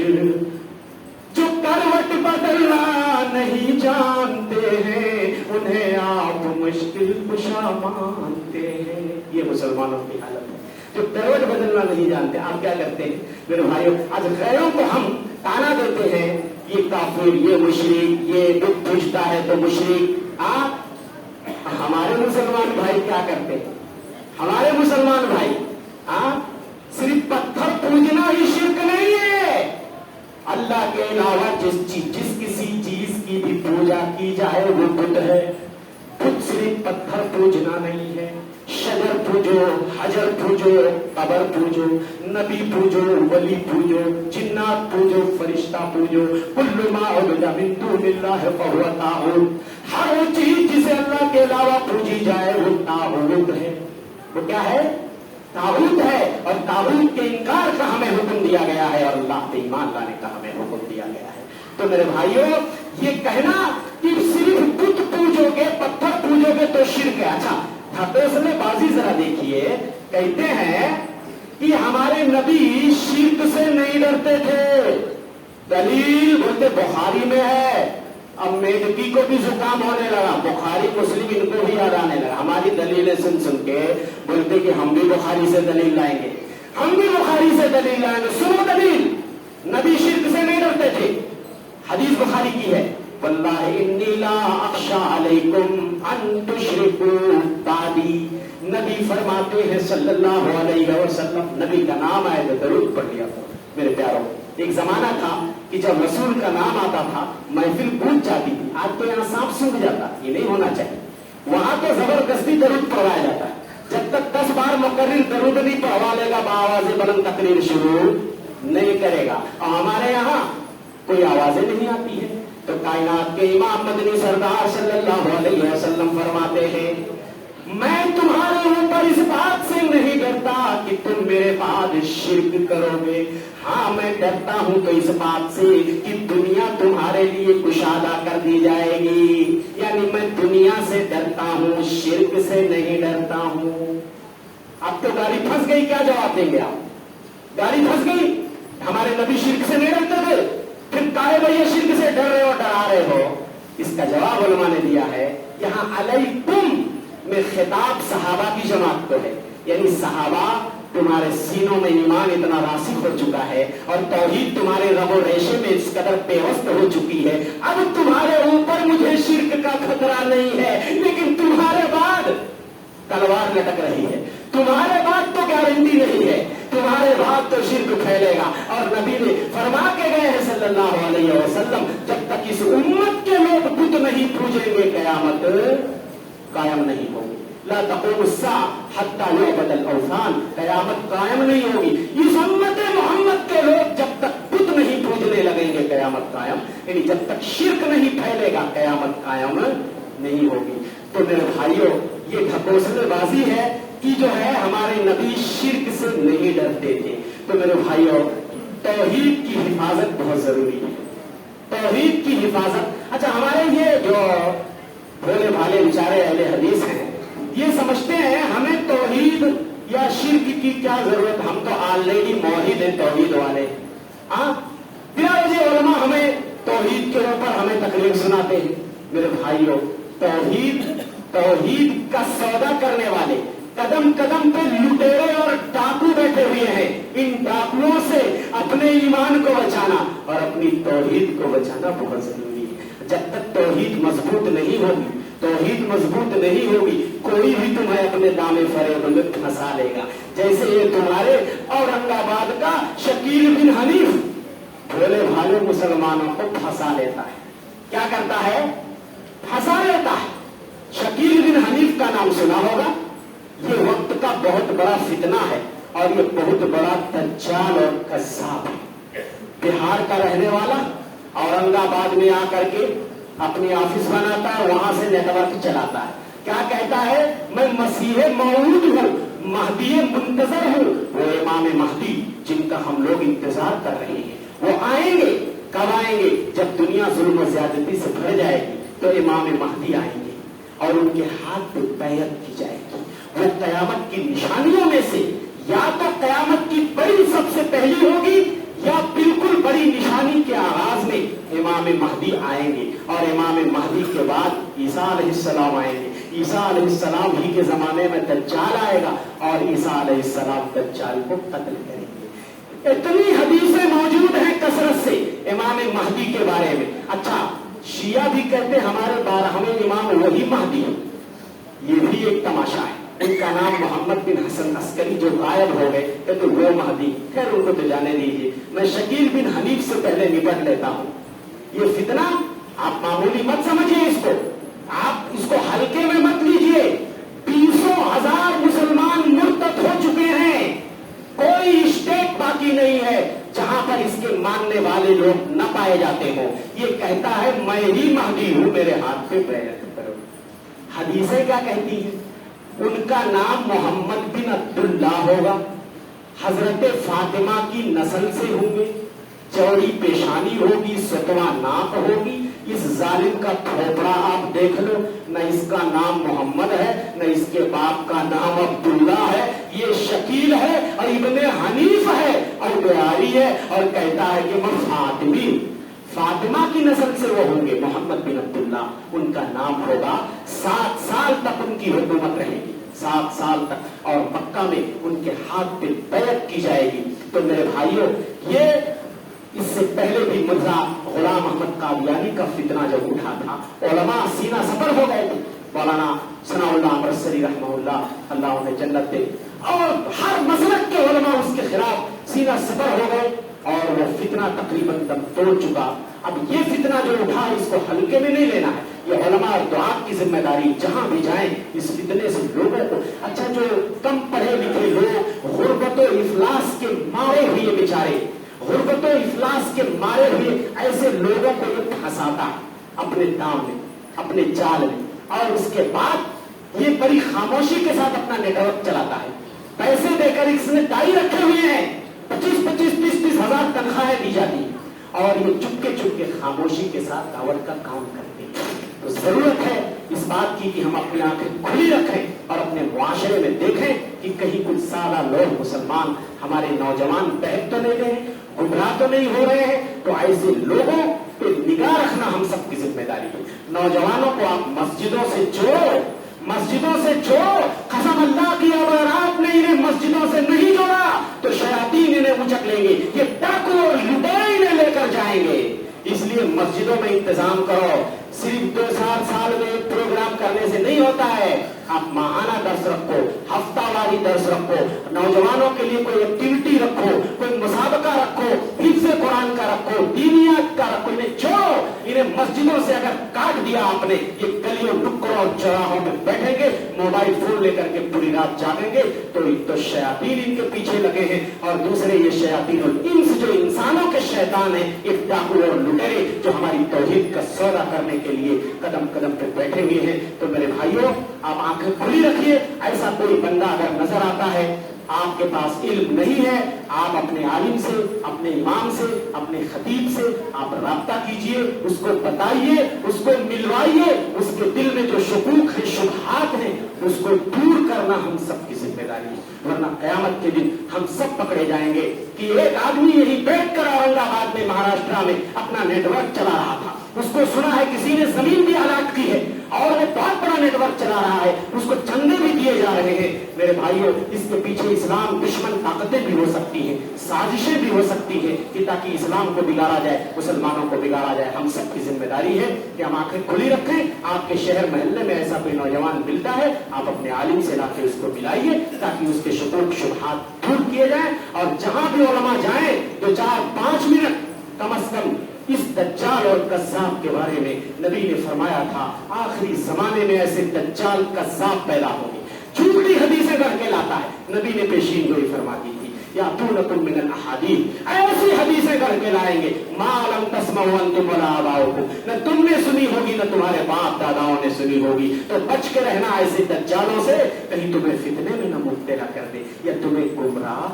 جو کروٹ بدلنا نہیں جانتے ہیں, انہیں آپ مشکل کشا مانتے ہیں. یہ مسلمانوں کی حالت ہے, جو کروٹ بدلنا نہیں جانتے. آپ کیا کرتے ہیں میرے بھائیوں؟ آج غیروں کو ہم تانا دیتے ہیں, یہ کافر, یہ مشرک, یہ دکھ پوچھتا ہے تو مشرک. آپ ہمارے मुसलमान भाई क्या करते हैं? हमारे मुसलमान भाई सिर्फ पत्थर पूजना ही शिर्क नहीं है। अल्लाह के अलावा जिस किसी चीज की भी पूजा की जाए वो बुत है। बुत सिर्फ पत्थर पूजना नहीं है। शजर पूजो, हजर पूजो, कबर पूजो, नबी पूजो, वली पूजो, जिन्नात पूजो, फरिश्ता पूजो। कुल्लु मा उबिदा मिन दूनिल्लाहि फहुवा तागूत। हर वो चीज जिसे अल्लाह के अलावा पूजी जाए वो तागूत है। वो क्या है? तागूत है। और तागूत के इनकार का हमें हुक्म दिया गया है और अल्लाह पे ईमान लाने का हमें हुक्म दिया गया है। तो मेरे भाइयों, ये कहना कि सिर्फ बुत पूजोगे, पत्थर पूजोगे तो शिर्क है। अच्छा, हतोसले बाजी जरा देखिए। कहते हैं कि हमारे नबी शिर्क से नहीं डरते थे। दलील बोलते बुखारी में है। अब मेदकी को भी जुकाम होने लगा, बुखारी मुस्लिम इनको भी याद आने लगा। हमारी दलीलें सुन सुन के बोलते कि हम भी बुखारी से दलील लाएंगे, हम भी बुखारी से दलील लाएंगे। सुनो दलील, नबी शिर्क से नहीं डरते थे। हदीस बुखारी की है, वल्लाहि इन्नी ला अख्शा अलैकुम अन तुश्रिकू बादी। नबी फरमाते हैं सल्लल्लाहु अलैहि वसल्लम, नबी का नाम आए तो दरूद पढ़ लिया करो। मेरे प्यारों, एक जमाना था कि जब रसूल का नाम आता था महफिल गूंज जाती थी। आज तो यहाँ सांप सूख जाता, ये नहीं होना चाहिए। वहां तो जबरदस्ती दरूद पढ़वाया जाता है। जब तक 10 बार मुकर्रिर दरूद नहीं पढ़वा लेगा, बाआवाज़े बुलंद तकरीर शुरू नहीं करेगा। और हमारे यहाँ कोई आवाजें नहीं आती है। तो कायनात के इमाम मदनी सरदार सल्लल्लाहु अलैहि वसल्लम फरमाते हैं, मैं तुम्हारे ऊपर इस बात से नहीं डरता कि तुम मेरे बाद शिर्क करोगे। हाँ, मैं डरता हूं तो इस बात से कि दुनिया तुम्हारे लिए कुशादा कर दी जाएगी। यानी मैं दुनिया से डरता हूं, शिर्क से नहीं डरता हूं। अब तो गाड़ी फंस गई, क्या जवाब देंगे आप? गाड़ी फंस गई। हमारे नबी शिर्क से नहीं डरते थे, फिर काहे भैया शिर्क से डर रहे हो, डरा रहे हो? इसका जवाब उलमा ने दिया है। यहाँ अलैकुम में खिताब सहाबा की जमात को है। यानी सहाबा, तुम्हारे सीनों में ईमान इतना रासिख हो चुका है और तौहीद तुम्हारे रगो रेशे में इस कदर पेवस्त हो चुकी है, अब तुम्हारे ऊपर मुझे शिर्क का खतरा नहीं है। लेकिन तुम्हारे बाद तलवार लटक रही है, तुम्हारे बाद तो गारंटी नहीं है, तुम्हारे बाद तो शिर्क फैलेगा। और नबी ने फरमा के गए हैं सल्लल्लाहु अलैहि वसल्लम, जब तक इस उम्मत के लोग बुत नहीं पूजेंगे कयामत कायम नहीं होगी। ला तक़ूमु अस्साअ हत्ता युअबदल औसान, कयामत कायम नहीं होगी। इस उम्मत मोहम्मद के लोग जब तक बुत नहीं पूजने लगेंगे कयामत कायम, यानी जब तक शिर्क नहीं फैलेगा कयामत कायम नहीं होगी। तो मेरे भाइयों, ये ढकोसलेबाजी है कि जो है हमारे नबी शिर्क से नहीं डरते थे। तो मेरे भाइयों, तौहीद की हिफाजत बहुत जरूरी है। तौहीद की हिफाजत। अच्छा, हमारे ये जो भोले भाले बेचारे अहले हदीस हैं, ये समझते हैं हमें तौहीद या शिर्क की क्या जरूरत, हम तो ऑलरेडी मौहिद हैं तौहीद वाले। बिना वजह उलमा हमें तौहीद के ऊपर हमें तकरीर सुनाते हैं। मेरे भाइयों, तौहीद का सौदा करने वाले कदम कदम पे लुटेरे और डाकू बैठे हुए हैं। इन डाकुओं से अपने ईमान को बचाना और अपनी तौहीद को बचाना बहुत जरूरी है। जब तक तौहीद मजबूत नहीं होगी, तौहीद मजबूत नहीं होगी, कोई भी तुम्हें अपने दामे फरेब में फंसा लेगा। जैसे ये तुम्हारे औरंगाबाद का शकील बिन हनीफ भोले भाले मुसलमानों को फंसा लेता है। क्या करता है? फंसा लेता है। शकील बिन हनीफ का नाम सुना होगा। ये वक्त का बहुत बड़ा फितना है और ये बहुत बड़ा दज्जाल और कज़्ज़ाब है। बिहार का रहने वाला औरंगाबाद में आकर के अपनी ऑफिस बनाता है, वहां से नेटवर्क चलाता है। क्या कहता है? मैं मसीह मौऊद हूं, महदी मुंतजर हूं। वो इमाम महदी जिनका हम लोग इंतजार कर रहे हैं, वो आएंगे। कब आएंगे? जब दुनिया जुल्म और ज्यादती से भर जाएगी तो इमाम महदी आएंगे और उनके हाथ पे बैयत की जाएगी। वो कयामत की निशानियों में से या तो कयामत की बड़ी सबसे पहली होगी या बिल्कुल बड़ी निशानी के आगाज में इमाम महदी आएंगे और इमाम महदी के बाद ईसा अलैहिस्सलाम आएंगे। ईसा अलैहिस्सलाम ही के जमाने में दज्जाल आएगा और ईसा अलैहिस्सलाम दज्जाल को कत्ल करेंगे। इतनी हदीसें मौजूद हैं कसरत से इमाम महदी के बारे में। अच्छा, शिया भी कहते हमारे 12वें इमाम वही महदी है। ये भी एक तमाशा है। उनका नाम मोहम्मद बिन हसन अस्करी जो गायब हो गए, तो वो महदी, खैर उनको तो जाने दीजिए। मैं शकील बिन हनीफ से पहले निपट लेता हूँ। ये फितना आप मामूली मत समझिए इसको, आप इसको हल्के में मत लीजिए। 20,000 मुसलमान मुर्तद हो चुके हैं, कोई स्टेट बाकी नहीं है जहां पर इसके मानने वाले लोग न पाए जाते हो। ये कहता है मैं ही महदी हूं, मेरे हाथ पे बैठक करो। हदीसें क्या कहती हैं? उनका नाम मोहम्मद बिन अब्दुल्ला होगा, हजरत फातिमा की नस्ल से होंगे, चौड़ी पेशानी होगी, सतवा नाक होगी। इस जालिम का थोपड़ा आप देख लो, न इसका नाम मोहम्मद है, न इसके बाप का नाम अब्दुल्ला है। ये शकील है और इब्ने हनीफ है और बुआरी है और कहता है कि मैं फातिमी, फातिमा की नस्ल से वो होंगे। मोहम्मद बिन अब्दुल्ला उनका नाम होगा। 7 साल तक उनकी हुकूमत रहेगी, 7 साल तक, और मक्का में उनके हाथ पे बैत की जाएगी। तो मेरे भाइयों, ये इससे पहले भी मिर्जा गुलाम अहमद कादियानी का फितना जब उठा था, उलमा सीना सफर हो गए थे। मौलाना सनाउल्लाह अमृतसरी रहमहुल्लाह, अल्लाह उन्हें जन्नत दे, और हर मसलक के उलमा उसके खिलाफ सीना सफर हो गए और वो फितना तकरीबन दम तोड़ चुका। अब ये फितना जो उठा, इसको हल्के में नहीं लेना है। ये उलमा और दुआत की जिम्मेदारी, जहां भी जाएं इस फितने से लोगों को, अच्छा जो कम पढ़े लिखे लोग गुर्बत और इफलास के मारे हुए बेचारे, गुर्बत और इफलास के मारे हुए ऐसे लोगों को ये फंसाता अपने दाम में, अपने जाल में, और उसके बाद ये बड़ी खामोशी के साथ अपना नेटवर्क चलाता है। पैसे देकर इसने दाई रखे हुए हैं, 25-25, 30-30 हजार तनख्वाहें दी जाती है, और ये चुपके चुपके खामोशी के साथ दावत का काम करते हैं। तो जरूरत है इस बात की कि हम अपनी आंखें खुली रखें और अपने मुआशरे में देखें कि कहीं कुछ सादा लोग मुसलमान, हमारे नौजवान बहक तो नहीं रहे, गुमराह तो नहीं हो रहे हैं। तो ऐसे लोगों पे निगाह रखना हम सबकी जिम्मेदारी है। नौजवानों को आप मस्जिदों से जोड़ो, मस्जिदों से जोड़ो। कसम अल्लाह की, अगर आपने इन्हें मस्जिदों से नहीं जोड़ा तो शयातीन इन्हें उचक लेंगे, ये डाकू और लुटेरे इन्हें लेकर जाएंगे। इसलिए मस्जिदों में इंतजाम करो। सिर्फ 2-4 साल में एक प्रोग्राम करने से नहीं होता है। आप माहाना दर्स रखो, हफ्तावारी दर्स रखो, नौजवानों के लिए कोई एक्टिविटी रखो, कोई मुसाबका रखो, हिफ्ज़ कुरान का रखो, दीनियात का रखो। इन्हें छोड़ो, इन्हें मस्जिदों से अगर काट दिया आपने, ये गलियों नुक्कड़ों और चौराहों में बैठेंगे, मोबाइल फोन लेकर के पूरी रात जागेंगे। तो शयातीन इनके पीछे लगे हैं, और दूसरे ये शयातीन और इंस जो इंसानों के शैतान है, एक डाकू और लुटेरे जो हमारी तौहीद का सौदा करने के लिए कदम कदम पे बैठे हुए हैं। तो मेरे भाइयों, आप आंखें खुली रखिए। ऐसा कोई बंदा अगर नजर आता है, आपके पास इल्म नहीं है, आप अपने आलिम से, अपने इमाम से, अपने खतीब से आप राब्ता कीजिए, उसको बताइए, उसको मिलवाइए। उसके दिल में जो शुकूक है, शुबहात है, उसको दूर करना हम सबकी जिम्मेदारी है। वरना कयामत के दिन हम सब पकड़े जाएंगे कि एक आदमी यही बैठकर औरंगाबाद में, महाराष्ट्र में अपना नेटवर्क चला रहा था। उसको सुना है किसी ने जमीन भी अलाट की है और वो बहुत बड़ा नेटवर्क चला रहा है, उसको चंदे भी दिए जा रहे हैं। मेरे भाइयों, इसके पीछे इस्लाम दुश्मन ताकतें भी हो सकती हैं, साजिशें भी हो सकती हैं कि ताकि इस्लाम को बिगाड़ा जाए, मुसलमानों को बिगाड़ा जाए। हम सबकी जिम्मेदारी है कि हम आंखें खुली रखें। आपके शहर महल्ले में ऐसा कोई नौजवान मिलता है, आप अपने आलिम से लाके उसको मिलाइए ताकि उसके शुकूक शुबहात दूर किए जाए। और जहां भी उलमा जाए तो 4-5 मिनट कम अज कम इस दज्जाल और कज़्ज़ाब के बारे में नबी ने फरमाया था, आखिरी जमाने में ऐसे दज्जाल कज़्ज़ाब पैदा होंगे, झूठी हदीसें गढ़ के लाता है। नबी ने पेशीन गोई फरमा दी थी, यातूनकुम मिनल अहादीस, ऐसी हदीसें गढ़ के लाएंगे, मा लम तस्मऊ अंतुम वला आबाउकुम, न तुमने सुनी होगी न तुम्हारे बाप दादाओं ने सुनी होगी। तो बच के रहना ऐसे दज्जालों से, कहीं तुम्हें फितने में न मुब्तला कर दे या तुम्हें गुमराह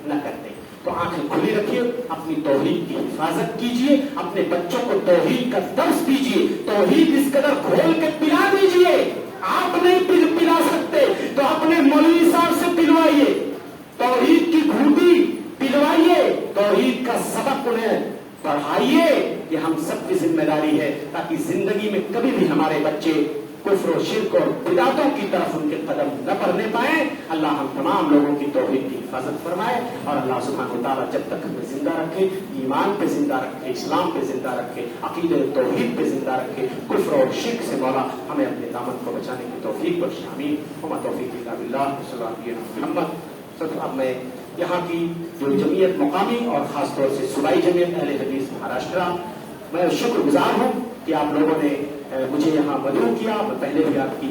न कर दे। तो आंखें खुली रखिए, अपनी तौहीद की हिफाजत कीजिए, अपने बच्चों को तौहीद का दर्स दीजिए, तौहीद इस कदर घोल के पिला दीजिए। आप नहीं पिला सकते तो अपने मौलवी साहब से पिलवाइए, तौहीद की घूंटी पिलवाइए, तौहीद का सबक उन्हें पढ़ाइए। ये हम सबकी जिम्मेदारी है ताकि जिंदगी में कभी भी हमारे बच्चे कुफ्र और शिर्क और बिदातों की तरफ उनके कदम न बढ़ने पाए। अल्लाह हम तमाम लोगों की तौहीद की हिफाजत फरमाए और अल्लाह सुब्हानहू व तआला जब तक हमें जिंदा रखे, ईमान पे जिंदा रखे, इस्लाम पे जिंदा रखे, अकीदे तौहीद पे जिंदा रखे, कुफ्र और शिर्क से मौला हमें अपने दामन को बचाने की तौफीक बख्शे। आमीन। वमा तौफीक इल्ला बिल्लाह। सल्लल्लाहु अलैहि मोहम्मद। अब मैं यहाँ की जो जमीयत मुकामी और खासतौर से सूबाई जमीयत अहले हदीस महाराष्ट्र, मैं शुक्रगुजार हूँ कि आप लोगों ने मुझे यहाँ मदऊ किया। मैं पहले भी आपकी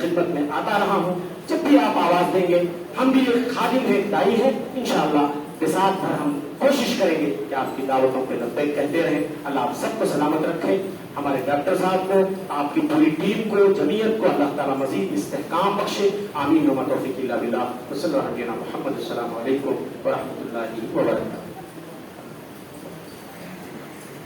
खिदमत में आता रहा हूँ। जब भी आप आवाज देंगे, हम भी एक खादिम है, एक दाई है, इंशाअल्लाह बिसात भर हम कोशिश करेंगे कि आपकी दावतों पे लब्बैक कहते रहें। अल्लाह आप सबको सलामत रखे, हमारे डॉक्टर साहब को, आपकी पूरी टीम को, जमीयत को अल्लाह ताला मजीद इस्तेहकाम बख्शे। आमीन। वमा तौफीक इल्ला बिल्लाह। वसल्लल्लाहु अलैहि मोहम्मद। अस्सलामु अलैकुम व रहमतुल्लाहि व बरकातहू।